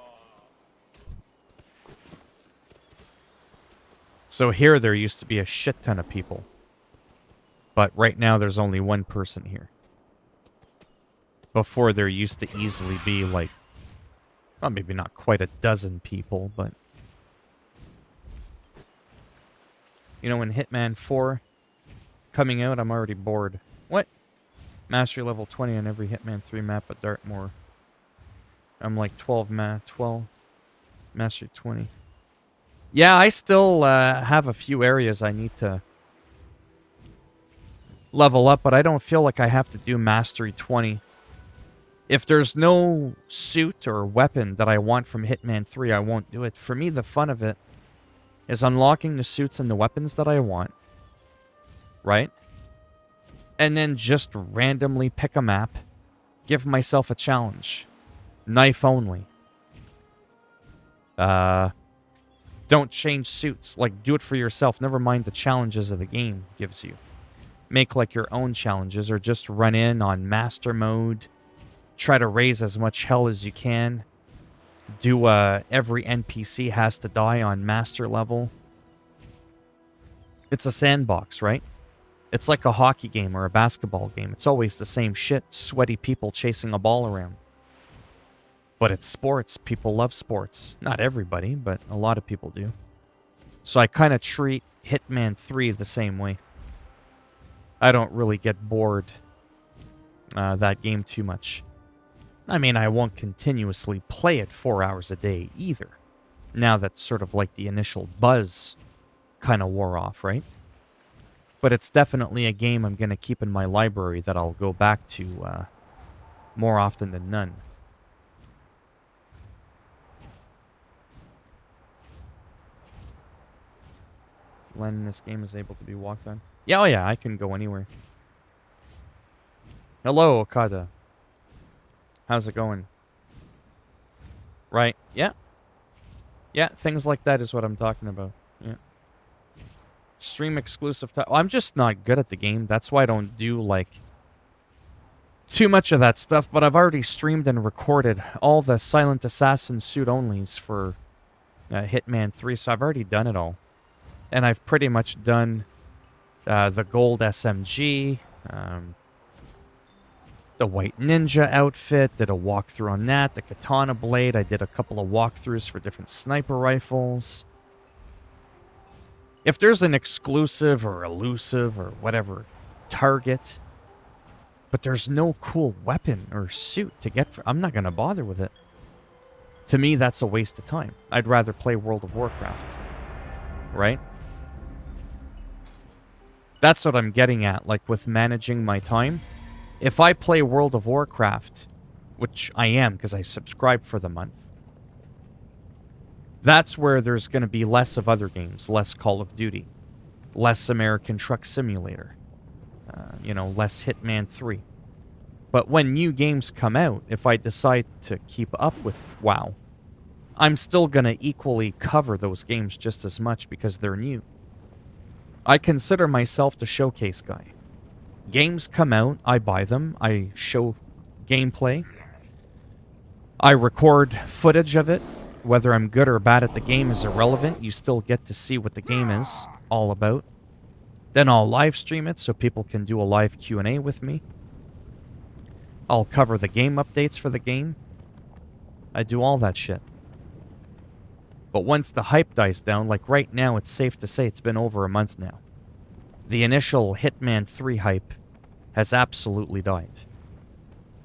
So here there used to be a shit ton of people. But right now there's only one person here. Before there used to easily be like... Well, maybe not quite a dozen people, but... You know, when Hitman 4 coming out, I'm already bored. What? Mastery level 20 on every Hitman 3 map at Dartmoor. I'm like 12 Mastery 20. Yeah, I still have a few areas I need to level up, but I don't feel like I have to do Mastery 20. If there's no suit or weapon that I want from Hitman 3, I won't do it. For me, the fun of it is unlocking the suits and the weapons that I want. Right? And then just randomly pick a map. Give myself a challenge. Knife only. Don't change suits. Like, do it for yourself. Never mind the challenges of the game gives you. Make, like, your own challenges, or just run in on master mode. Try to raise as much hell as you can. Do, every NPC has to die on master level. It's a sandbox, right? It's like a hockey game or a basketball game. It's always the same shit. Sweaty people chasing a ball around. But it's sports. People love sports. Not everybody, but a lot of people do. So I kind of treat Hitman 3 the same way. I don't really get bored that game too much. I mean, I won't continuously play it 4 hours a day either. Now that sort of like the initial buzz kind of wore off, right? But it's definitely a game I'm going to keep in my library that I'll go back to more often than none. When this game is able to be walked on. Yeah, oh yeah, I can go anywhere. Hello, Okada. How's it going? Right, yeah. Yeah, things like that is what I'm talking about. Yeah. Stream exclusive time. Well, I'm just not good at the game. That's why I don't do, like, too much of that stuff. But I've already streamed and recorded all the Silent Assassin suit onlys for Hitman 3. So I've already done it all. And I've pretty much done the gold SMG, the white ninja outfit, did a walkthrough on that, the katana blade. I did a couple of walkthroughs for different sniper rifles. If there's an exclusive or elusive or whatever target, but there's no cool weapon or suit to get, I'm not going to bother with it. To me, that's a waste of time. I'd rather play World of Warcraft. Right? That's what I'm getting at, like with managing my time. If I play World of Warcraft, which I am because I subscribe for the month, that's where there's going to be less of other games, less Call of Duty, less American Truck Simulator, less Hitman 3. But when new games come out, if I decide to keep up with WoW, I'm still going to equally cover those games just as much because they're new. I consider myself the showcase guy. Games come out, I buy them, I show gameplay, I record footage of it. Whether I'm good or bad at the game is irrelevant. You still get to see what the game is all about. Then I'll live stream it so people can do a live Q&A with me. I'll cover the game updates for the game. I do all that shit. But once the hype dies down, like right now, it's safe to say it's been over a month now. The initial Hitman 3 hype has absolutely died.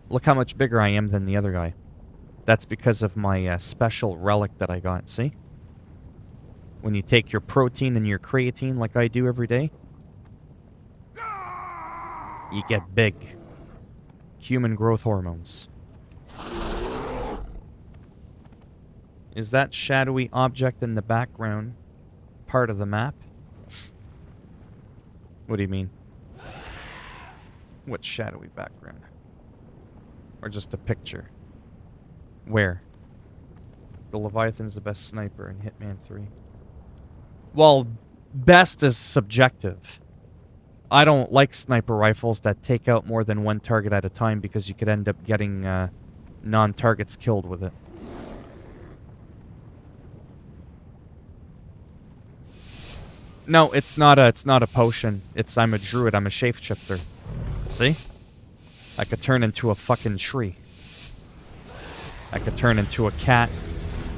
Look how much bigger I am than the other guy. That's because of my special relic that I got, see? When you take your protein and your creatine like I do every day, you get big. Human growth hormones. Is that shadowy object in the background part of the map? What do you mean? What shadowy background? Or just a picture? Where? The Leviathan's the best sniper in Hitman 3. Well, best is subjective. I don't like sniper rifles that take out more than one target at a time because you could end up getting non-targets killed with it. No, it's not a potion. I'm a druid. I'm a shapeshifter. See? I could turn into a fucking tree. I could turn into a cat.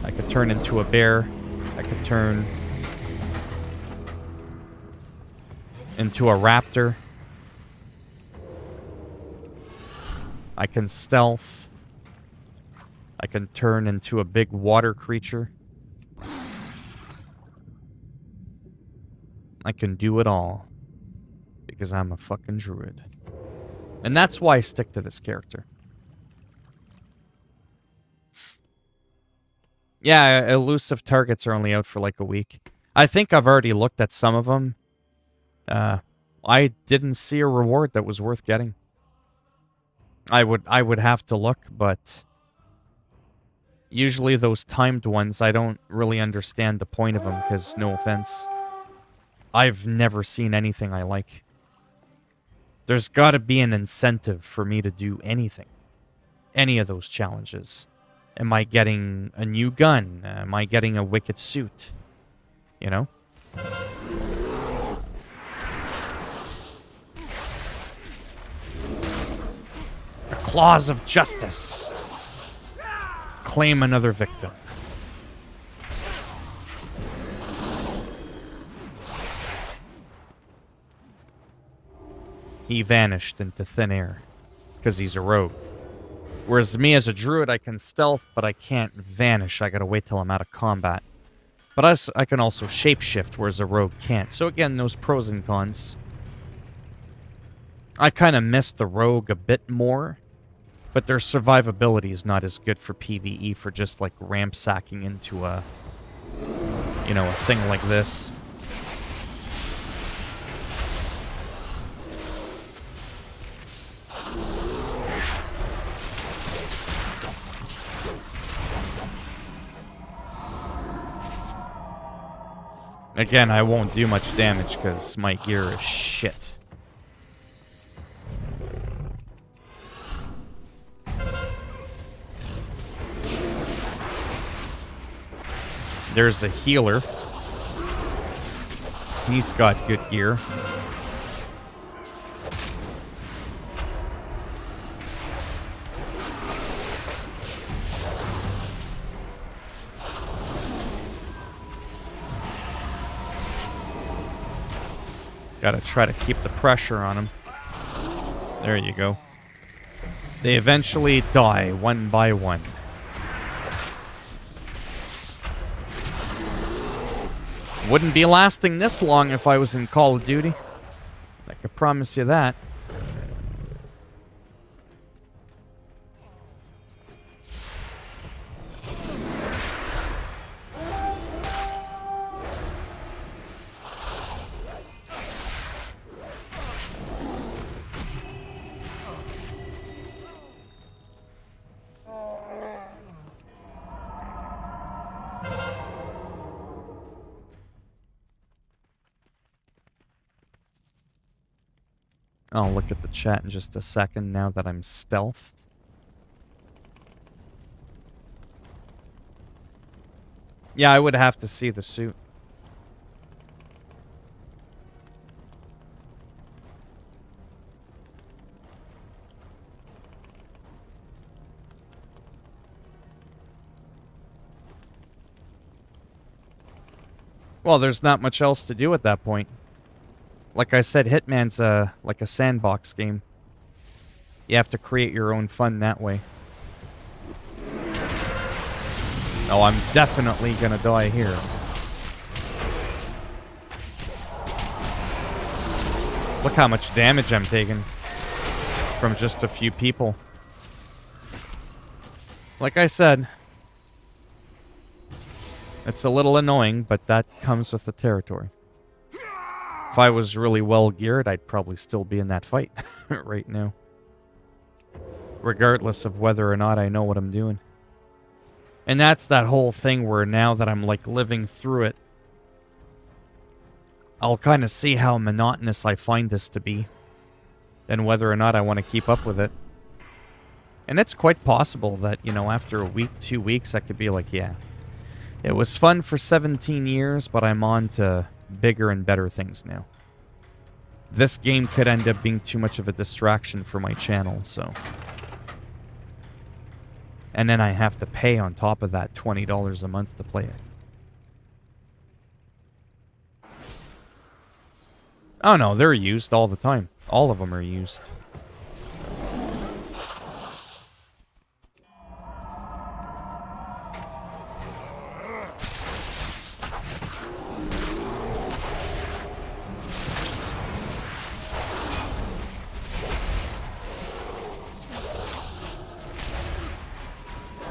I could turn into a bear. I could turn into a raptor. I can stealth. I can turn into a big water creature. I can do it all. Because I'm a fucking druid. And that's why I stick to this character. Yeah, elusive targets are only out for like a week. I think I've already looked at some of them. I didn't see a reward that was worth getting. I would have to look, but usually those timed ones, I don't really understand the point of them, because no offense, I've never seen anything I like. There's got to be an incentive for me to do anything. Any of those challenges. Am I getting a new gun? Am I getting a wicked suit? You know? Claws of justice. Claim another victim. He vanished into thin air because he's a rogue. Whereas me as a druid, I can stealth, but I can't vanish. I gotta wait till I'm out of combat. But I can also shapeshift, whereas a rogue can't. So again, those pros and cons. I kind of miss the rogue a bit more, but their survivability is not as good for PvE for just like ransacking into a, you know, a thing like this. Again, I won't do much damage because my gear is shit. There's a healer. He's got good gear. Gotta try to keep the pressure on him. There you go. They eventually die one by one. Wouldn't be lasting this long if I was in Call of Duty. I can promise you that. I'll look at the chat in just a second now that I'm stealthed. Yeah, I would have to see the suit. Well, there's not much else to do at that point. Like I said, Hitman's like a sandbox game. You have to create your own fun that way. Oh, I'm definitely gonna die here. Look how much damage I'm taking from just a few people. Like I said, it's a little annoying, but that comes with the territory. If I was really well geared, I'd probably still be in that fight right now. Regardless of whether or not I know what I'm doing. And that's that whole thing where now that I'm like living through it, I'll kind of see how monotonous I find this to be. And whether or not I want to keep up with it. And it's quite possible that, you know, after a week, 2 weeks, I could be like, yeah, it was fun for 17 years, but I'm on to bigger and better things now. This game could end up being too much of a distraction for my channel, so. And then I have to pay on top of that $20 a month to play it. Oh no, they're used all the time. All of them are used.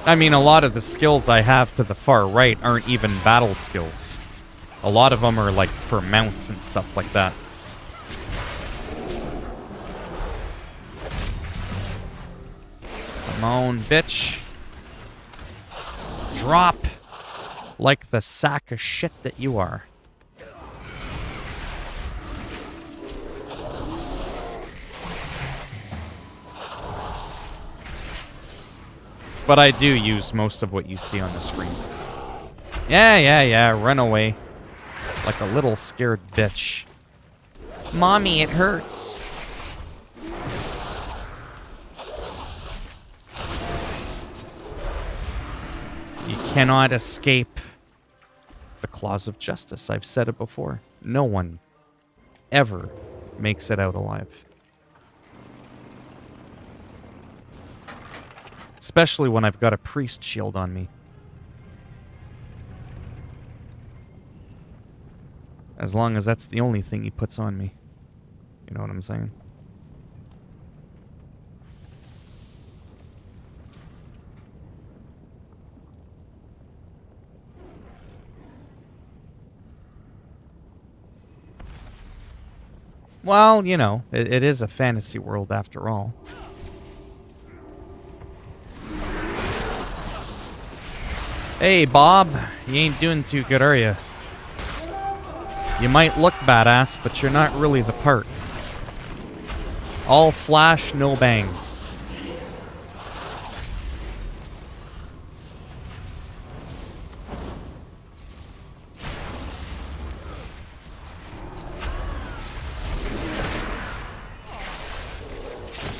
I mean, a lot of the skills I have to the far right aren't even battle skills. A lot of them are like for mounts and stuff like that. Come on, bitch. Drop like the sack of shit that you are. But I do use most of what you see on the screen. Yeah, run away. Like a little scared bitch. Mommy, it hurts. cannot escape the claws of justice. I've said it before. No one ever makes it out alive. Especially when I've got a priest shield on me. As long as that's the only thing he puts on me. You know what I'm saying? Well, you know, it is a fantasy world after all. Hey, Bob. You ain't doing too good, are you? You might look badass, but you're not really the part. All flash, no bang.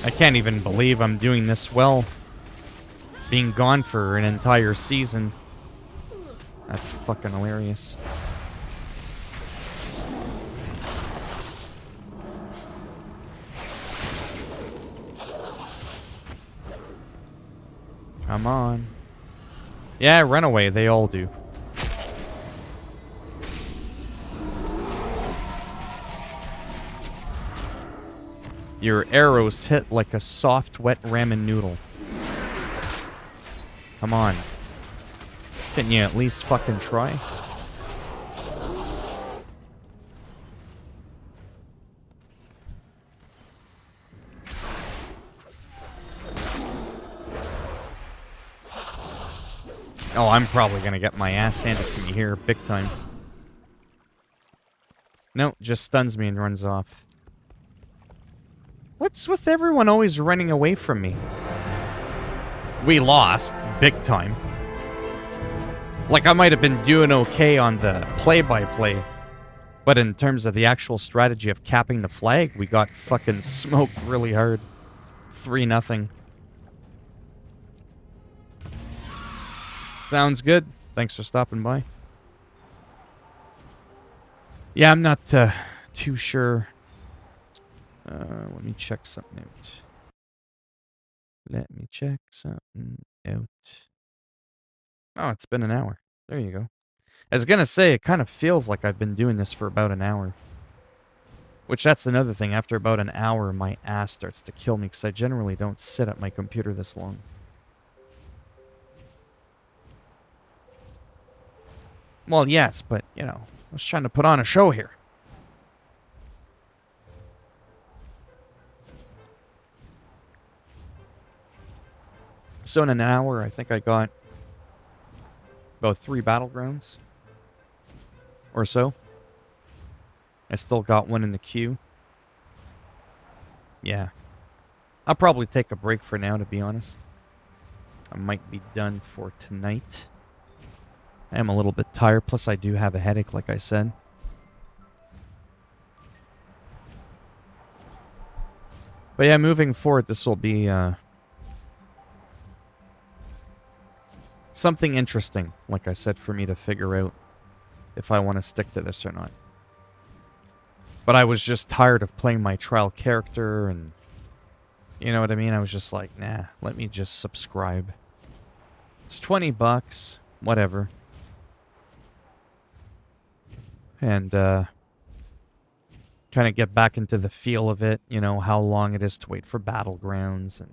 I can't even believe I'm doing this well. Being gone for an entire season. That's fucking hilarious. Come on. Yeah, Runaway, they all do. Your arrows hit like a soft, wet ramen noodle. Come on. Can you at least fucking try? Oh, I'm probably gonna get my ass handed to me here big time. No, just stuns me and runs off. What's with everyone always running away from me? We lost, big time. Like, I might have been doing okay on the play-by-play, but in terms of the actual strategy of capping the flag, we got fucking smoked really hard. 3-0. Sounds good. Thanks for stopping by. Yeah, I'm not too sure. Let me check something out. Let me check something out. Oh, it's been an hour. There you go. I was gonna say, it kind of feels like I've been doing this for about an hour. Which, that's another thing. After about an hour, my ass starts to kill me, because I generally don't sit at my computer this long. Well, yes, but, you know, I was trying to put on a show here. So in an hour, I think I got about 3 battlegrounds or so. I still got one in the queue. Yeah. I'll probably take a break for now, to be honest. I might be done for tonight. I am a little bit tired, plus I do have a headache, like I said. But yeah, moving forward, this will be something interesting, like I said, for me to figure out if I want to stick to this or not. But I was just tired of playing my trial character, and you know what I mean? I was just like, nah, let me just subscribe. It's $20, whatever. And kind of get back into the feel of it, you know, how long it is to wait for battlegrounds. And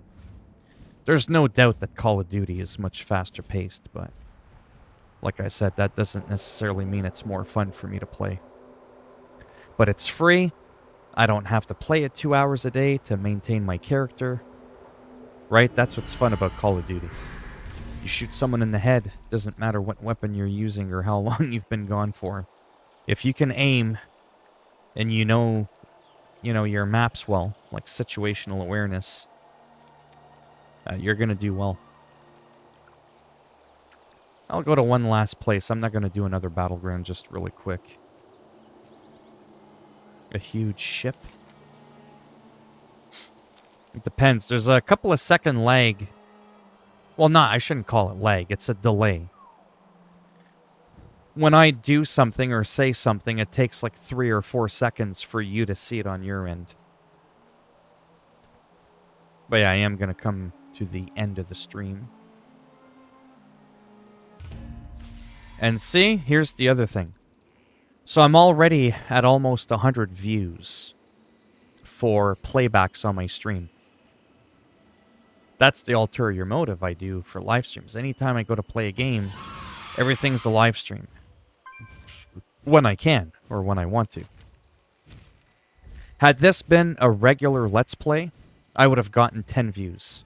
there's no doubt that Call of Duty is much faster paced, but like I said, that doesn't necessarily mean it's more fun for me to play. But it's free. I don't have to play it 2 hours a day to maintain my character. Right? That's what's fun about Call of Duty. You shoot someone in the head, doesn't matter what weapon you're using or how long you've been gone for. If you can aim and you know your maps well, like situational awareness, you're going to do well. I'll go to one last place. I'm not going to do another battleground, just really quick. A huge ship. It depends. There's a couple of second lag. Well, I shouldn't call it lag. It's a delay. when I do something or say something, it takes like 3 or 4 seconds for you to see it on your end. But yeah, I am going to come to the end of the stream. And see, here's the other thing. So I'm already at almost 100 views for playbacks on my stream. That's the ulterior motive I do for live streams. Anytime I go to play a game, everything's a live stream. When I can, or when I want to. Had this been a regular Let's Play, I would have gotten 10 views.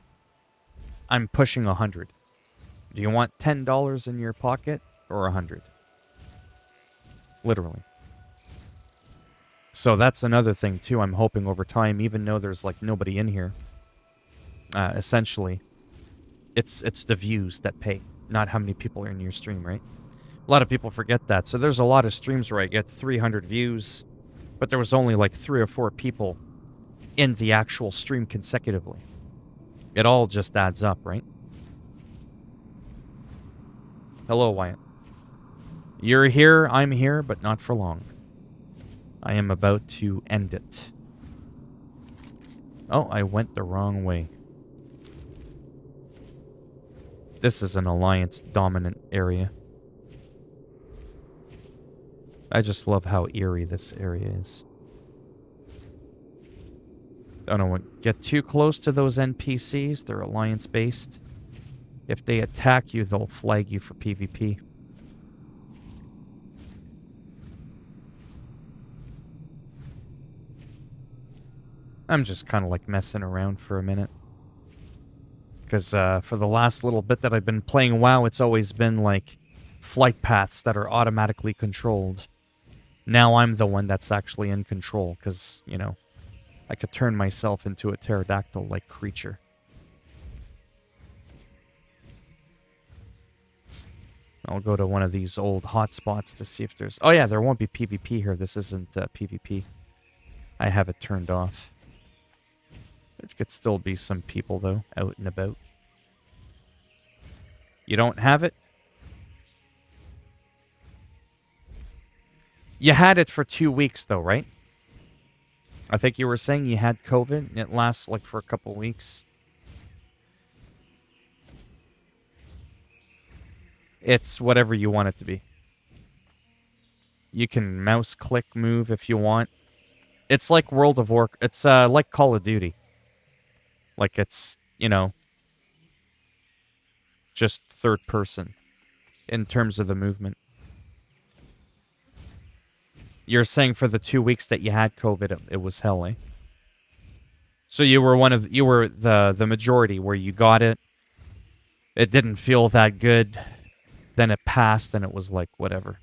I'm pushing 100. Do you want $10 in your pocket, or 100? Literally. So that's another thing, too. I'm hoping over time, even though there's, like, nobody in here, essentially, it's the views that pay, not how many people are in your stream, right? A lot of people forget that. So there's a lot of streams where I get 300 views, but there was only like 3 or 4 people in the actual stream consecutively. It all just adds up, right? Hello, Wyatt. You're here, I'm here, but not for long. I am about to end it. Oh, I went the wrong way. This is an Alliance dominant area. I just love how eerie this area is. Don't get too close to those NPCs. They're Alliance-based. If they attack you, they'll flag you for PvP. I'm just kind of like messing around for a minute. Because for the last little bit that I've been playing WoW, it's always been like flight paths that are automatically controlled. Now I'm the one that's actually in control, because, you know, I could turn myself into a pterodactyl-like creature. I'll go to one of these old hotspots to see if there's... Oh yeah, there won't be PvP here. This isn't PvP. I have it turned off. There could still be some people, though, out and about. You don't have it? You had it for 2 weeks, though, right? I think you were saying you had COVID, and it lasts, like, for a couple weeks. It's whatever you want it to be. You can mouse click move if you want. It's like World of Warcraft. It's like Call of Duty. Like it's, you know, just third person in terms of the movement. You're saying for the 2 weeks that you had COVID, it was hell, eh? So you were the majority where you got it. It didn't feel that good. Then it passed and it was like, whatever.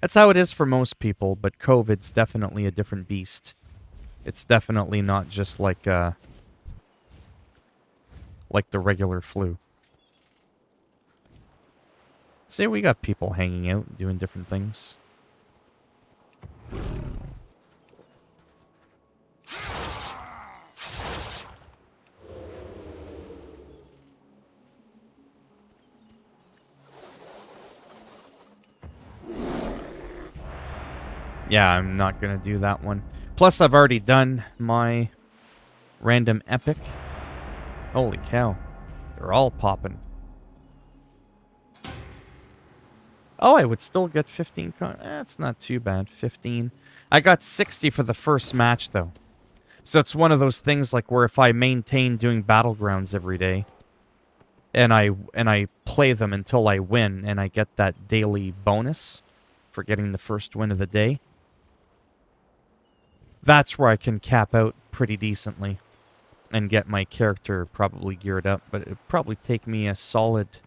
That's how it is for most people, but COVID's definitely a different beast. It's definitely not just like the regular flu. See, we got people hanging out, doing different things. Yeah, I'm not going to do that one. Plus, I've already done my random epic. Holy cow. They're all popping. Oh, I would still get 15. That's not too bad. 15. I got 60 for the first match, though. So it's one of those things like where if I maintain doing battlegrounds every day, and I play them until I win, and I get that daily bonus for getting the first win of the day, that's where I can cap out pretty decently and get my character probably geared up. But it'd probably take me a solid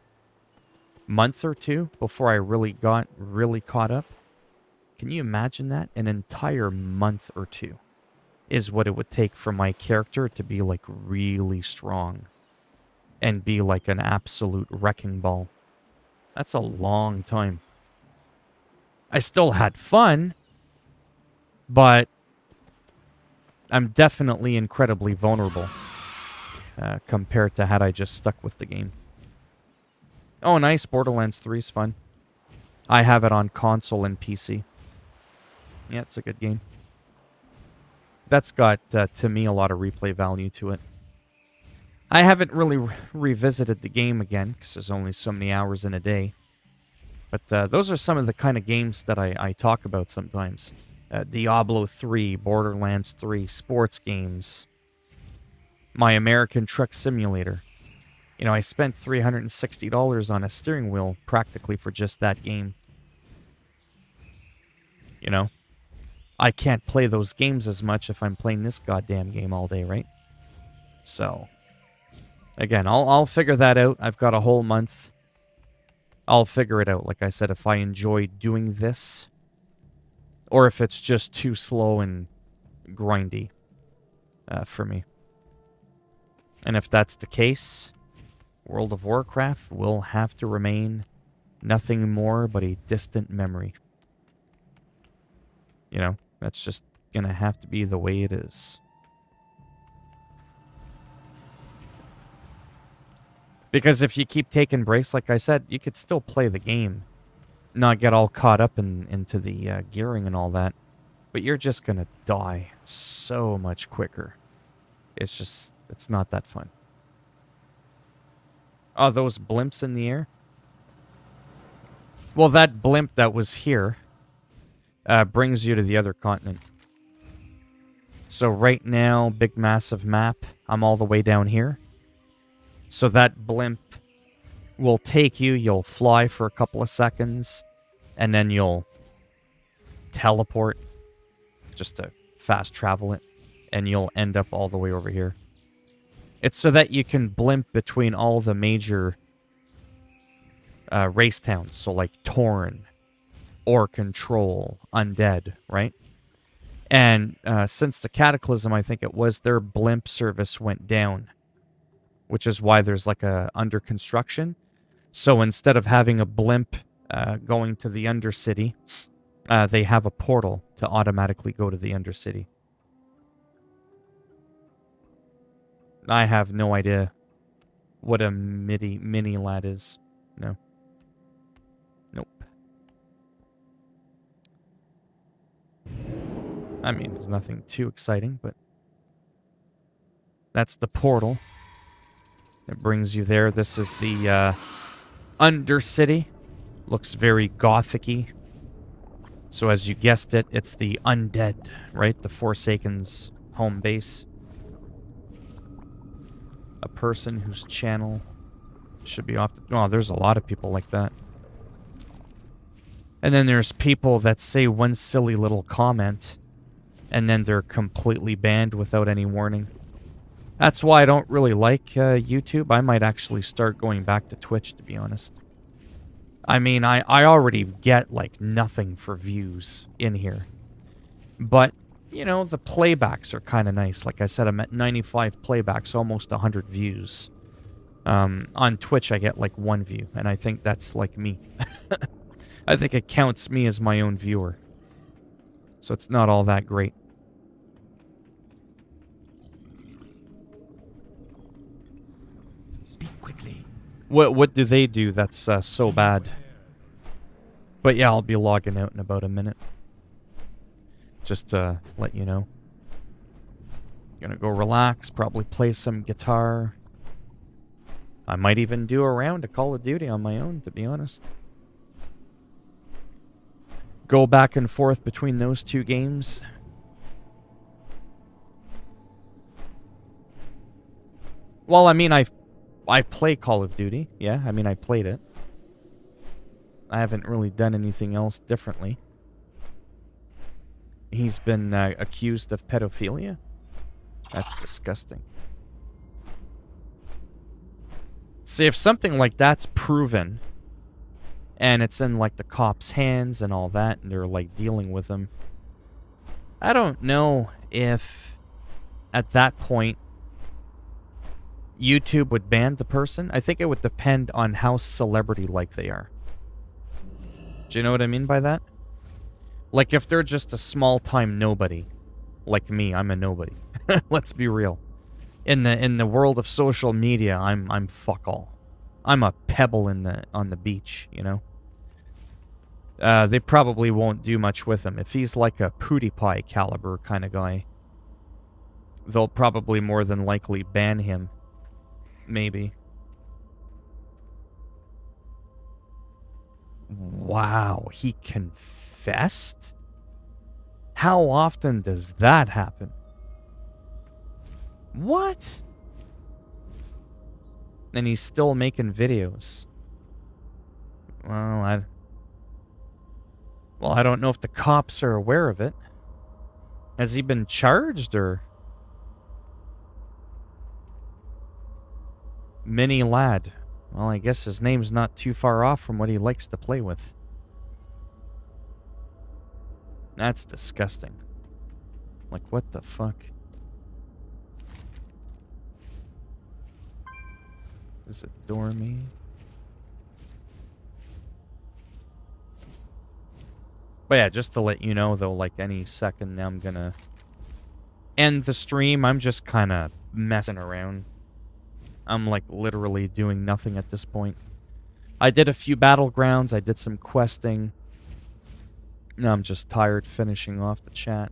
month or two before I really got caught up. Can you imagine that? An entire month or two is what it would take for my character to be like really strong and be like an absolute wrecking ball. That's a long time. I still had fun, but I'm definitely incredibly vulnerable compared to had I just stuck with the game. Oh, nice. Borderlands 3 is fun. I have it on console and PC. Yeah, it's a good game. That's got, to me, a lot of replay value to it. I haven't really revisited the game again, because there's only so many hours in a day. But those are some of the kind of games that I talk about sometimes. Diablo 3, Borderlands 3, sports games. My American Truck Simulator. You know, I spent $360 on a steering wheel practically for just that game. You know? I can't play those games as much if I'm playing this goddamn game all day, right? So, again, I'll figure that out. I've got a whole month. I'll figure it out, like I said, if I enjoy doing this, or if it's just too slow and grindy for me. And if that's the case, World of Warcraft will have to remain nothing more but a distant memory. You know, that's just gonna have to be the way it is. Because if you keep taking breaks, like I said, you could still play the game. Not get all caught up into the gearing and all that. But you're just going to die so much quicker. It's not that fun. Oh, those blimps in the air? Well, that blimp that was here brings you to the other continent. So right now, big massive map, I'm all the way down here. So that blimp will take you, you'll fly for a couple of seconds, and then you'll teleport just to fast travel it, and you'll end up all the way over here. It's so that you can blimp between all the major race towns, so like Torn, or Control, Undead, right? And since the Cataclysm, I think it was, their blimp service went down. Which is why there's like a under construction. So instead of having a blimp going to the Undercity, they have a portal to automatically go to the Undercity. I have no idea what a mini lad is. No. Nope. I mean, there's nothing too exciting, but that's the portal. It brings you there. This is the Undercity. Looks very gothic-y. So as you guessed it, it's the undead, right? The Forsaken's home base. A person whose channel should be off. Oh, there's a lot of people like that. And then there's people that say one silly little comment, and then they're completely banned without any warning. That's why I don't really like YouTube. I might actually start going back to Twitch, to be honest. I mean, I already get, like, nothing for views in here. But, you know, the playbacks are kind of nice. Like I said, I'm at 95 playbacks, almost 100 views. On Twitch, I get, like, 1 view, and I think that's, like, me. I think it counts me as my own viewer. So it's not all that great. What do they do that's so bad? But yeah, I'll be logging out in about a minute. Just to let you know. Gonna go relax, probably play some guitar. I might even do a round of Call of Duty on my own, to be honest. Go back and forth between those two games. Well, I mean, I play Call of Duty. Yeah, I mean, I played it. I haven't really done anything else differently. He's been accused of pedophilia? That's disgusting. See, if something like that's proven, and it's in, like, the cops' hands and all that, and they're, like, dealing with him, I don't know if, at that point, YouTube would ban the person. I think it would depend on how celebrity-like they are. Do you know what I mean by that? Like, if they're just a small-time nobody, like me, I'm a nobody. Let's be real. In the world of social media, I'm fuck all. I'm a pebble on the beach, you know? they probably won't do much with him. If he's like a PewDiePie caliber kind of guy, they'll probably more than likely ban him. Maybe. Wow, he confessed? How often does that happen? What? And he's still making videos. Well, I don't know if the cops are aware of it. Has he been charged or? Mini Lad. Well, I guess his name's not too far off from what he likes to play with. That's disgusting. Like, what the fuck? Is it Dormy? But yeah, just to let you know, though, like any second now I'm gonna end the stream. I'm just kind of messing around. I'm like literally doing nothing at this point. I did a few battlegrounds. I did some questing. Now I'm just tired finishing off the chat.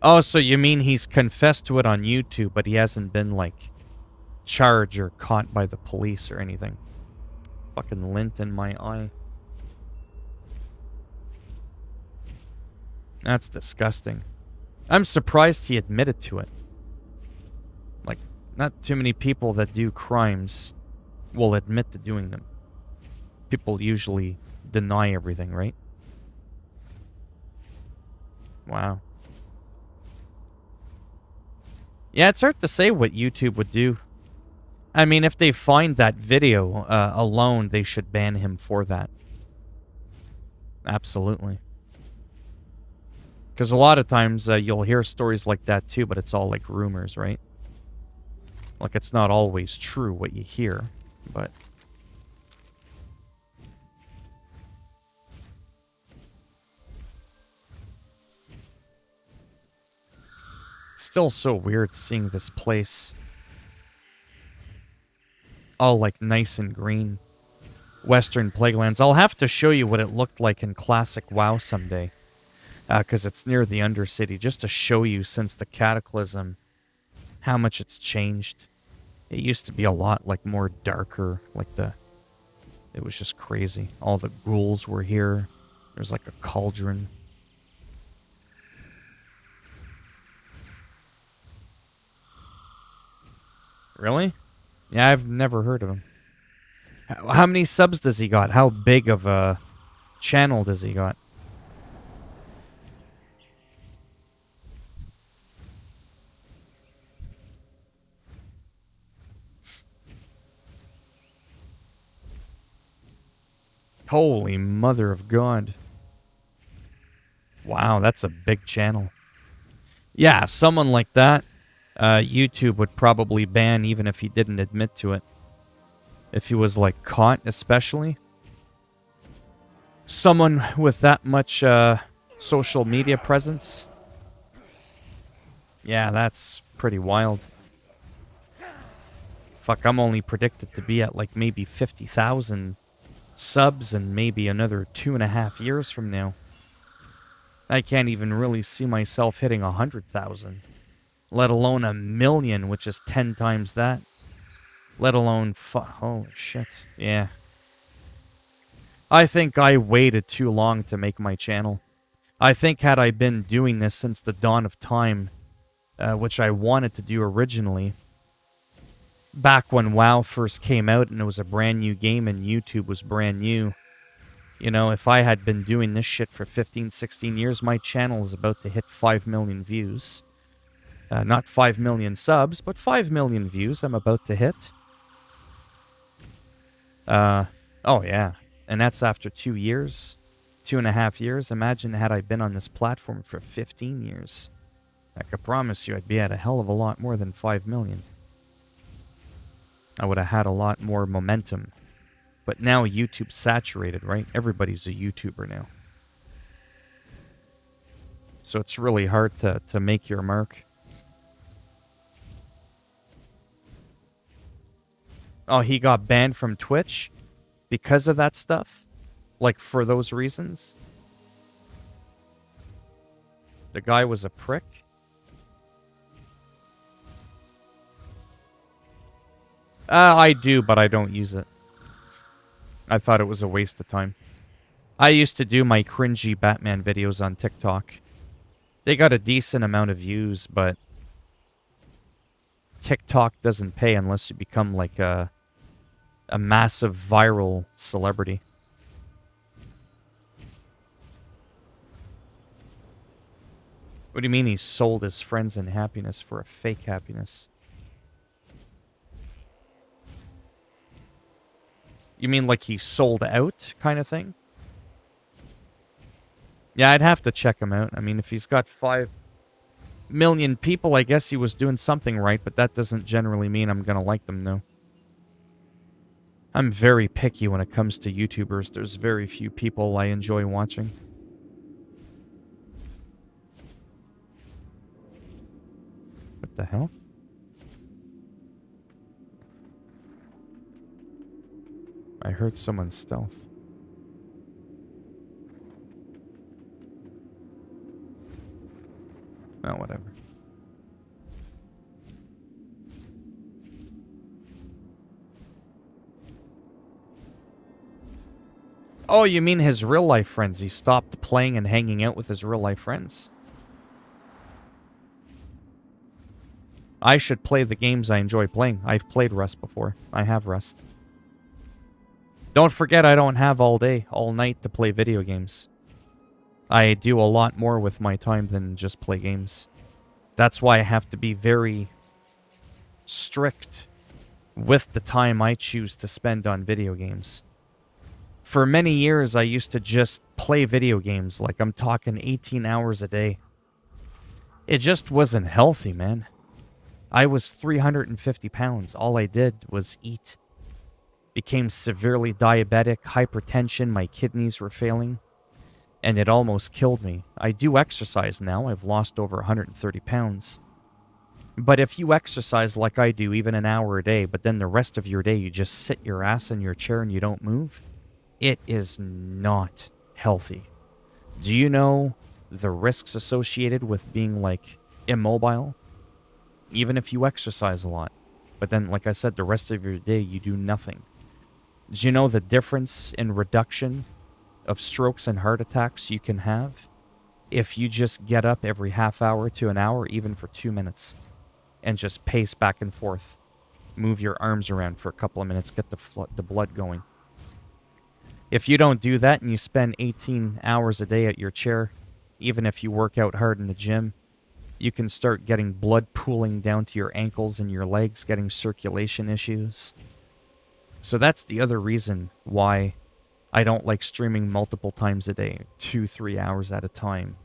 Oh, so you mean he's confessed to it on YouTube, but he hasn't been, like, charged or caught by the police or anything. Fucking lint in my eye. That's disgusting. I'm surprised he admitted to it. Like, not too many people that do crimes will admit to doing them. People usually deny everything, right? Wow. Yeah, it's hard to say what YouTube would do. I mean, if they find that video alone, they should ban him for that. Absolutely. Because a lot of times you'll hear stories like that too, but it's all like rumors, right? Like, it's not always true what you hear, but... Still so weird seeing this place all like nice and green. Western Plaguelands. I'll have to show you what it looked like in classic WoW someday. Because it's near the Undercity. Just to show you since the Cataclysm how much it's changed. It used to be a lot like more darker. Like it was just crazy. All the ghouls were here. There's like a cauldron. Really? Yeah, I've never heard of him. How many subs does he got? How big of a channel does he got? Holy mother of God. Wow, that's a big channel. Yeah, someone like that, YouTube would probably ban even if he didn't admit to it. If he was, like, caught, especially. Someone with that much social media presence. Yeah, that's pretty wild. Fuck, I'm only predicted to be at, like, maybe 50,000 subs in maybe another 2.5 years from now. I can't even really see myself hitting 100,000. Let alone 1 million, which is 10 times that. Let alone... holy shit. Yeah. I think I waited too long to make my channel. I think had I been doing this since the dawn of time, which I wanted to do originally, back when WoW first came out and it was a brand new game and YouTube was brand new, you know, if I had been doing this shit for 15, 16 years, my channel is about to hit 5 million views. Not 5 million subs, but 5 million views I'm about to hit. Oh yeah. And that's after 2 years. 2.5 years. Imagine had I been on this platform for 15 years. I could promise you I'd be at a hell of a lot more than 5 million. I would have had a lot more momentum. But now YouTube's saturated, right? Everybody's a YouTuber now. So it's really hard to make your mark. Oh, he got banned from Twitch because of that stuff? Like, for those reasons? The guy was a prick? I do, but I don't use it. I thought it was a waste of time. I used to do my cringy Batman videos on TikTok. They got a decent amount of views, but TikTok doesn't pay unless you become like a massive viral celebrity. What do you mean he sold his friends and happiness for a fake happiness? You mean like he sold out kind of thing? Yeah, I'd have to check him out. I mean, if he's got 5 million people, I guess he was doing something right, but that doesn't generally mean I'm gonna like them, no. I'm very picky when it comes to YouTubers. There's very few people I enjoy watching. What the hell? I heard someone stealth. Oh, whatever. Oh, you mean his real life friends? He stopped playing and hanging out with his real life friends? I should play the games I enjoy playing. I've played Rust before. I have Rust. Don't forget, I don't have all day, all night to play video games. I do a lot more with my time than just play games. That's why I have to be very strict with the time I choose to spend on video games. For many years, I used to just play video games, like I'm talking 18 hours a day. It just wasn't healthy, man. I was 350 pounds. All I did was eat. Became severely diabetic, hypertension, my kidneys were failing, and it almost killed me. I do exercise now. I've lost over 130 pounds. But if you exercise like I do, even an hour a day, but then the rest of your day you just sit your ass in your chair and you don't move, it is not healthy. Do you know the risks associated with being, like, immobile? Even if you exercise a lot. But then, like I said, the rest of your day you do nothing. Do you know the difference in reduction of strokes and heart attacks you can have if you just get up every half hour to an hour, even for 2 minutes, and just pace back and forth? Move your arms around for a couple of minutes, get the blood going. If you don't do that and you spend 18 hours a day at your chair, even if you work out hard in the gym, you can start getting blood pooling down to your ankles and your legs, getting circulation issues. So that's the other reason why I don't like streaming multiple times a day, 2-3 hours at a time.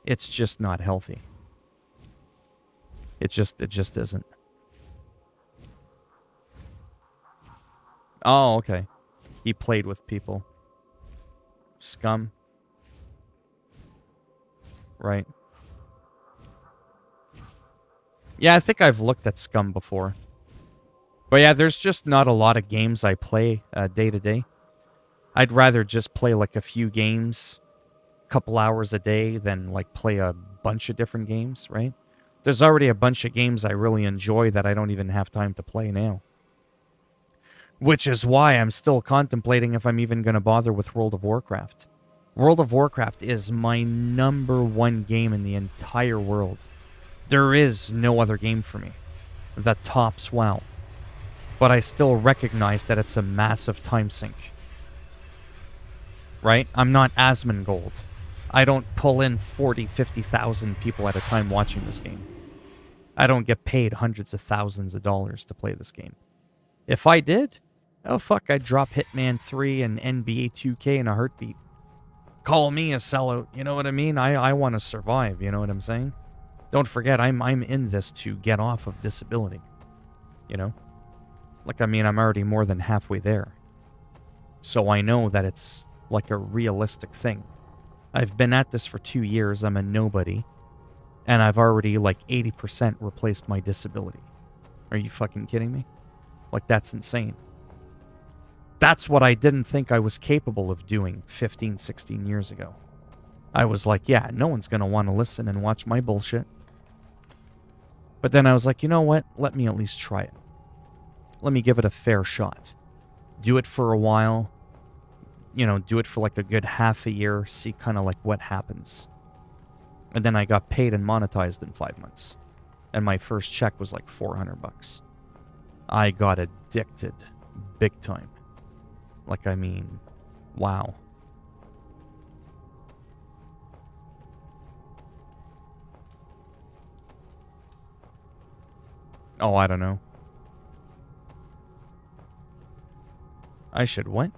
It's just not healthy. It just isn't. Oh, okay. He played with people. Scum. Right. Yeah, I think I've looked at Scum before. But yeah, there's just not a lot of games I play day to day. I'd rather just play like a few games, a couple hours a day, than like play a bunch of different games, right? There's already a bunch of games I really enjoy that I don't even have time to play now. Which is why I'm still contemplating if I'm even going to bother with World of Warcraft. World of Warcraft is my #1 game in the entire world. There is no other game for me that tops WoW. But I still recognize that it's a massive time sink. Right? I'm not Asmongold. I don't pull in 40, 50,000 people at a time watching this game. I don't get paid hundreds of thousands of dollars to play this game. If I did, oh fuck, I'd drop Hitman 3 and NBA 2K in a heartbeat. Call me a sellout, you know what I mean? I want to survive, you know what I'm saying? Don't forget, I'm in this to get off of disability. You know? Like, I mean, I'm already more than halfway there. So I know that it's like a realistic thing. I've been at this for 2 years. I'm a nobody. And I've already, like, 80% replaced my disability. Are you fucking kidding me? Like, that's insane. That's what I didn't think I was capable of doing 15, 16 years ago. I was like, yeah, no one's going to want to listen and watch my bullshit. But then I was like, you know what? Let me at least try it. Let me give it a fair shot. Do it for a while. You know, do it for like a good half a year. See kind of like what happens. And then I got paid and monetized in 5 months. And my first check was like $400. I got addicted. Big time. Like, I mean, wow. Oh, I don't know. I should what?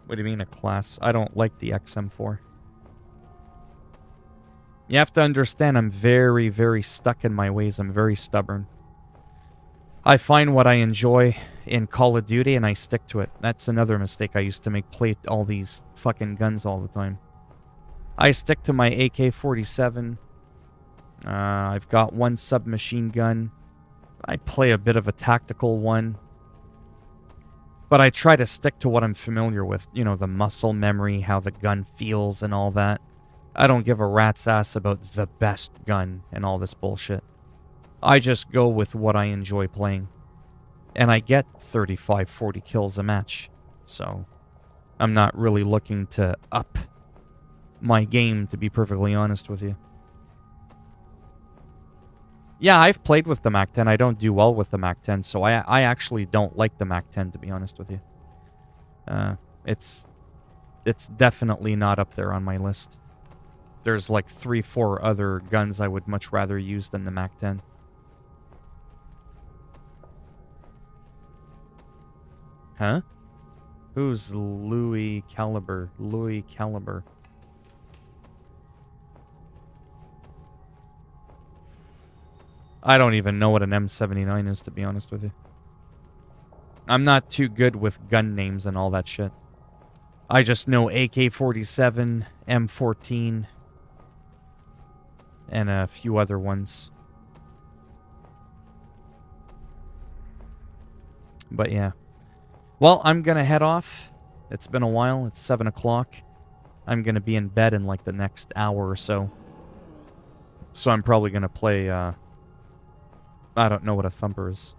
What do you mean a class? I don't like the XM4. You have to understand I'm very, very stuck in my ways. I'm very stubborn. I find what I enjoy in Call of Duty and I stick to it. That's another mistake I used to make. Play all these fucking guns all the time. I stick to my AK-47. I've got one submachine gun. I play a bit of a tactical one. But I try to stick to what I'm familiar with. You know, the muscle memory, how the gun feels and all that. I don't give a rat's ass about the best gun and all this bullshit. I just go with what I enjoy playing. And I get 35, 40 kills a match. So, I'm not really looking to up my game, to be perfectly honest with you. Yeah, I've played with the MAC-10. I don't do well with the MAC-10, so I actually don't like the MAC-10, to be honest with you. It's definitely not up there on my list. There's like 3-4 other guns I would much rather use than the MAC-10. Huh? Who's Louis Caliber? Louis Caliber. I don't even know what an M79 is, to be honest with you. I'm not too good with gun names and all that shit. I just know AK-47, M14, and a few other ones. But yeah. Well, I'm going to head off. It's been a while. It's 7 o'clock. I'm going to be in bed in like the next hour or so. So I'm probably going to play, I don't know what a thumper is.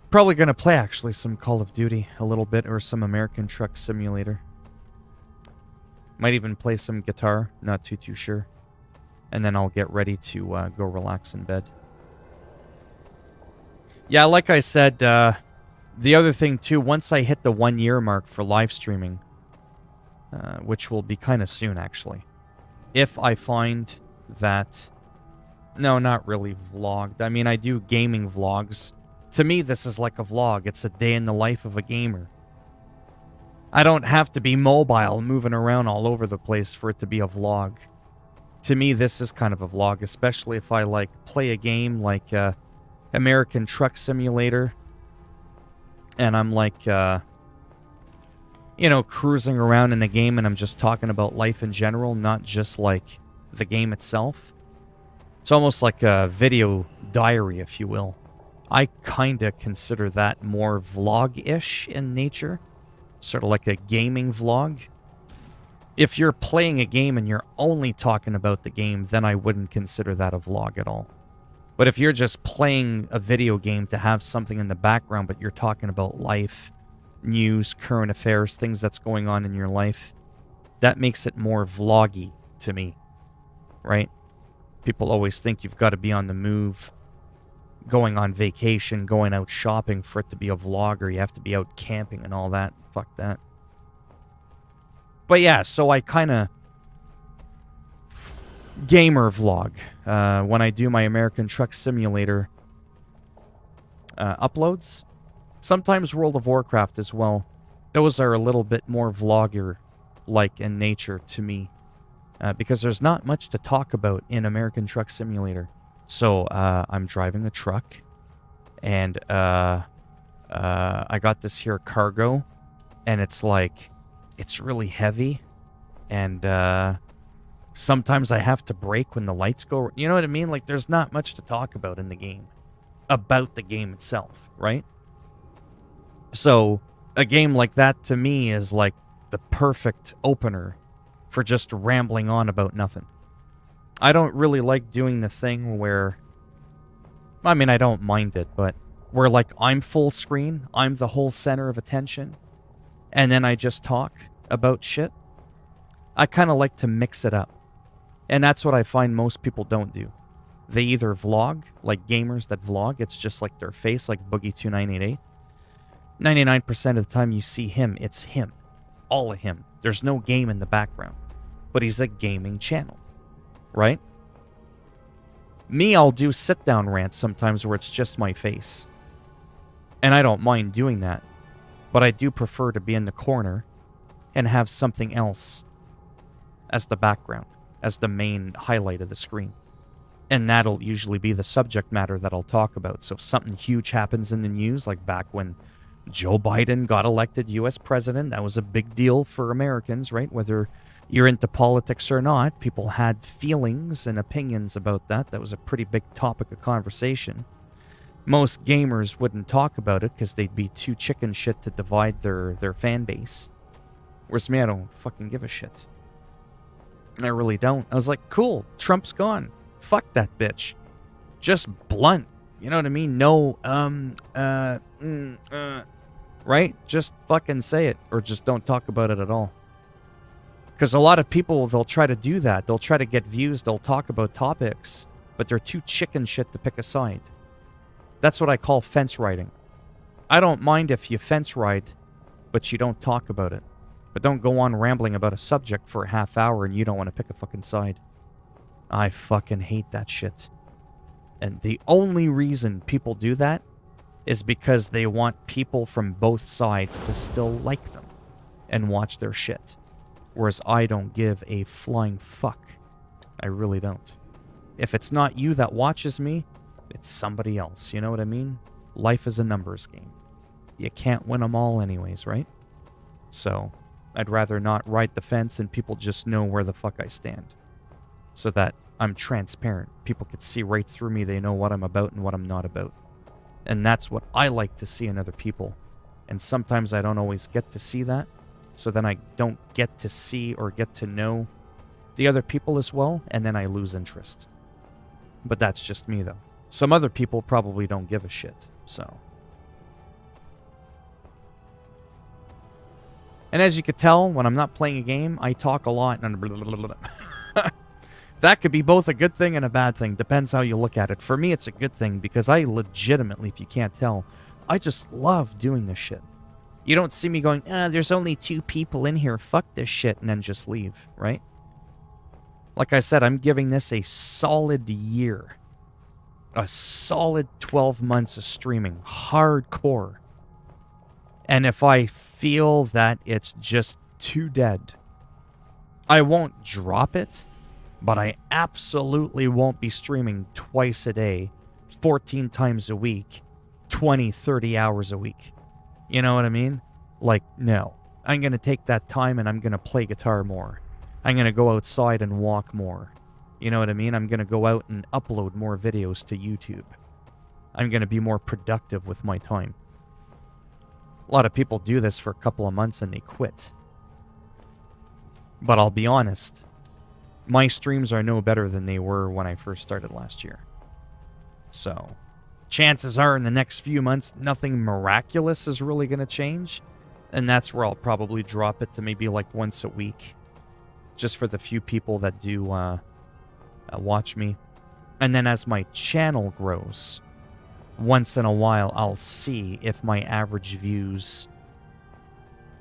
Probably going to play, actually, some Call of Duty a little bit, or some American Truck Simulator. Might even play some guitar, not too sure. And then I'll get ready to go relax in bed. Yeah, like I said, the other thing too, once I hit the 1 year mark for live streaming, which will be kind of soon actually, if I find that, no, not really vlogged. I mean, I do gaming vlogs. To me, this is like a vlog. It's a day in the life of a gamer. I don't have to be mobile, moving around all over the place for it to be a vlog. To me, this is kind of a vlog, especially if I like play a game like American Truck Simulator, and I'm like, you know, cruising around in the game, and I'm just talking about life in general, not just like the game itself. It's almost like a video diary, if you will. I kind of consider that more vlog-ish in nature, sort of like a gaming vlog. If you're playing a game and you're only talking about the game, then I wouldn't consider that a vlog at all. But if you're just playing a video game to have something in the background, but you're talking about life, news, current affairs, things that's going on in your life, that makes it more vloggy to me, right? People always think you've got to be on the move, going on vacation, going out shopping for it to be a vlogger. You have to be out camping and all that. Fuck that. But yeah, so I kind of gamer vlog when I do my American Truck Simulator uploads. Sometimes World of Warcraft as well. Those are a little bit more vlogger-like in nature to me, because there's not much to talk about in American Truck Simulator. So I'm driving a truck, and I got this here cargo, And it's like, it's really heavy. And sometimes I have to break when the lights go. You know what I mean? Like, there's not much to talk about in the game. About the game itself, right? So, a game like that to me is like the perfect opener for just rambling on about nothing. I don't really like doing the thing where... I mean, I don't mind it, but where, like, I'm full screen, I'm the whole center of attention, and then I just talk about shit. I kind of like to mix it up. And that's what I find most people don't do. They either vlog, like gamers that vlog, it's just like their face, like Boogie2988. 99% of the time you see him, it's him. All of him. There's no game in the background. But he's a gaming channel. Right? Me, I'll do sit-down rants sometimes where it's just my face. And I don't mind doing that. But I do prefer to be in the corner and have something else as the background, as the main highlight of the screen. And that'll usually be the subject matter that I'll talk about. So if something huge happens in the news, like back when Joe Biden got elected U.S. president, that was a big deal for Americans, right? Whether you're into politics or not, people had feelings and opinions about that. That was a pretty big topic of conversation. Most gamers wouldn't talk about it because they'd be too chicken shit to divide their fan base. Whereas me, I don't fucking give a shit. I really don't. I was like, cool, Trump's gone. Fuck that bitch. Just blunt. You know what I mean? No, right? Just fucking say it. Or just don't talk about it at all. Because a lot of people, they'll try to do that. They'll try to get views. They'll talk about topics. But they're too chicken shit to pick a side. That's what I call fence riding. I don't mind if you fence ride, but you don't talk about it. But don't go on rambling about a subject for a half hour and you don't want to pick a fucking side. I fucking hate that shit. And the only reason people do that is because they want people from both sides to still like them and watch their shit. Whereas I don't give a flying fuck. I really don't. If it's not you that watches me, it's somebody else. You know what I mean? Life is a numbers game. You can't win them all anyways, right? So, I'd rather not ride the fence and people just know where the fuck I stand. So that I'm transparent. People can see right through me. They know what I'm about and what I'm not about. And that's what I like to see in other people. And sometimes I don't always get to see that. So then I don't get to see or get to know the other people as well. And then I lose interest. But that's just me, though. Some other people probably don't give a shit. So. And as you could tell, when I'm not playing a game, I talk a lot. And that could be both a good thing and a bad thing. Depends how you look at it. For me, it's a good thing because I legitimately, if you can't tell, I just love doing this shit. You don't see me going, there's only 2 people in here, fuck this shit, and then just leave, right? Like I said, I'm giving this a solid year. A solid 12 months of streaming. Hardcore. And if I feel that it's just too dead, I won't drop it, but I absolutely won't be streaming twice a day, 14 times a week, 20, 30 hours a week. You know what I mean? Like, no. I'm going to take that time and I'm going to play guitar more. I'm going to go outside and walk more. You know what I mean? I'm going to go out and upload more videos to YouTube. I'm going to be more productive with my time. A lot of people do this for a couple of months and they quit. But I'll be honest, my streams are no better than they were when I first started last year. So, chances are in the next few months, nothing miraculous is really going to change. And that's where I'll probably drop it to maybe like once a week. Just for the few people that do watch me. And then as my channel grows, once in a while I'll see if my average views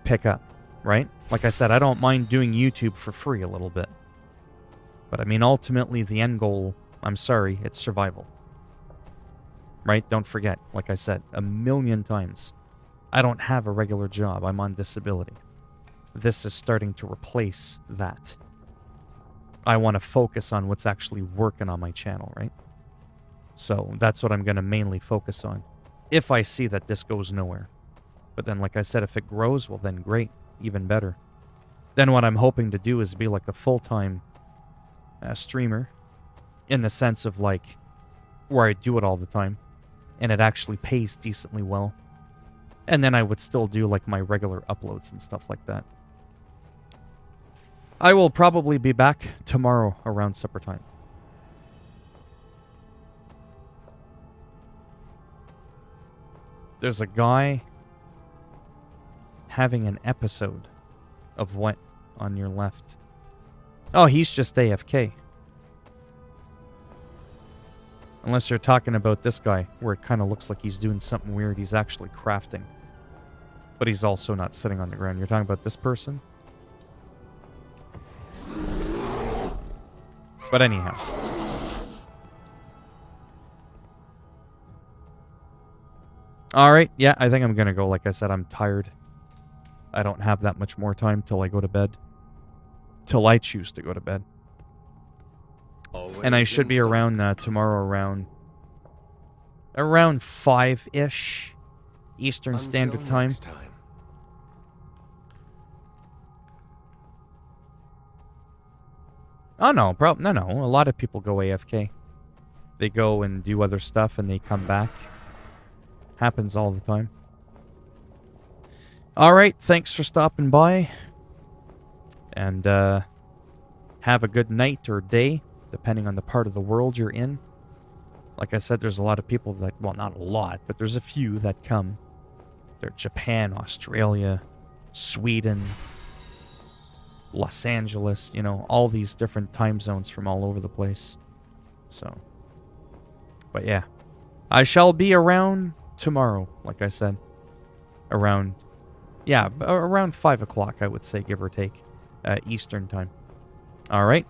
pick up, right? Like I said, I don't mind doing YouTube for free a little bit. But I mean, ultimately the end goal, I'm sorry, it's survival. Right? Don't forget, like I said, 1,000,000 times, I don't have a regular job. I'm on disability. This is starting to replace that. I want to focus on what's actually working on my channel, right? So that's what I'm going to mainly focus on. If I see that this goes nowhere. But then, like I said, if it grows, well then great. Even better. Then what I'm hoping to do is be like a full-time streamer. In the sense of like, where I do it all the time. And it actually pays decently well. And then I would still do like my regular uploads and stuff like that. I will probably be back tomorrow around supper time. There's a guy having an episode of what on your left? Oh, he's just AFK. Unless you're talking about this guy, where it kind of looks like he's doing something weird. He's actually crafting. But he's also not sitting on the ground. You're talking about this person? But anyhow. Alright, yeah, I think I'm gonna go. Like I said, I'm tired. I don't have that much more time till I go to bed. Till I choose to go to bed. And I should be around tomorrow around 5-ish Eastern Standard Time. Oh no, no. A lot of people go AFK. They go and do other stuff and they come back. Happens all the time. Alright, thanks for stopping by. And have a good night or day, depending on the part of the world you're in. Like I said, there's a lot of people that, well, not a lot, but there's a few that come. They're Japan, Australia, Sweden, Los Angeles, you know, all these different time zones from all over the place. So, but yeah. I shall be around tomorrow, like I said. Around 5 o'clock, I would say, give or take, Eastern time. Alright?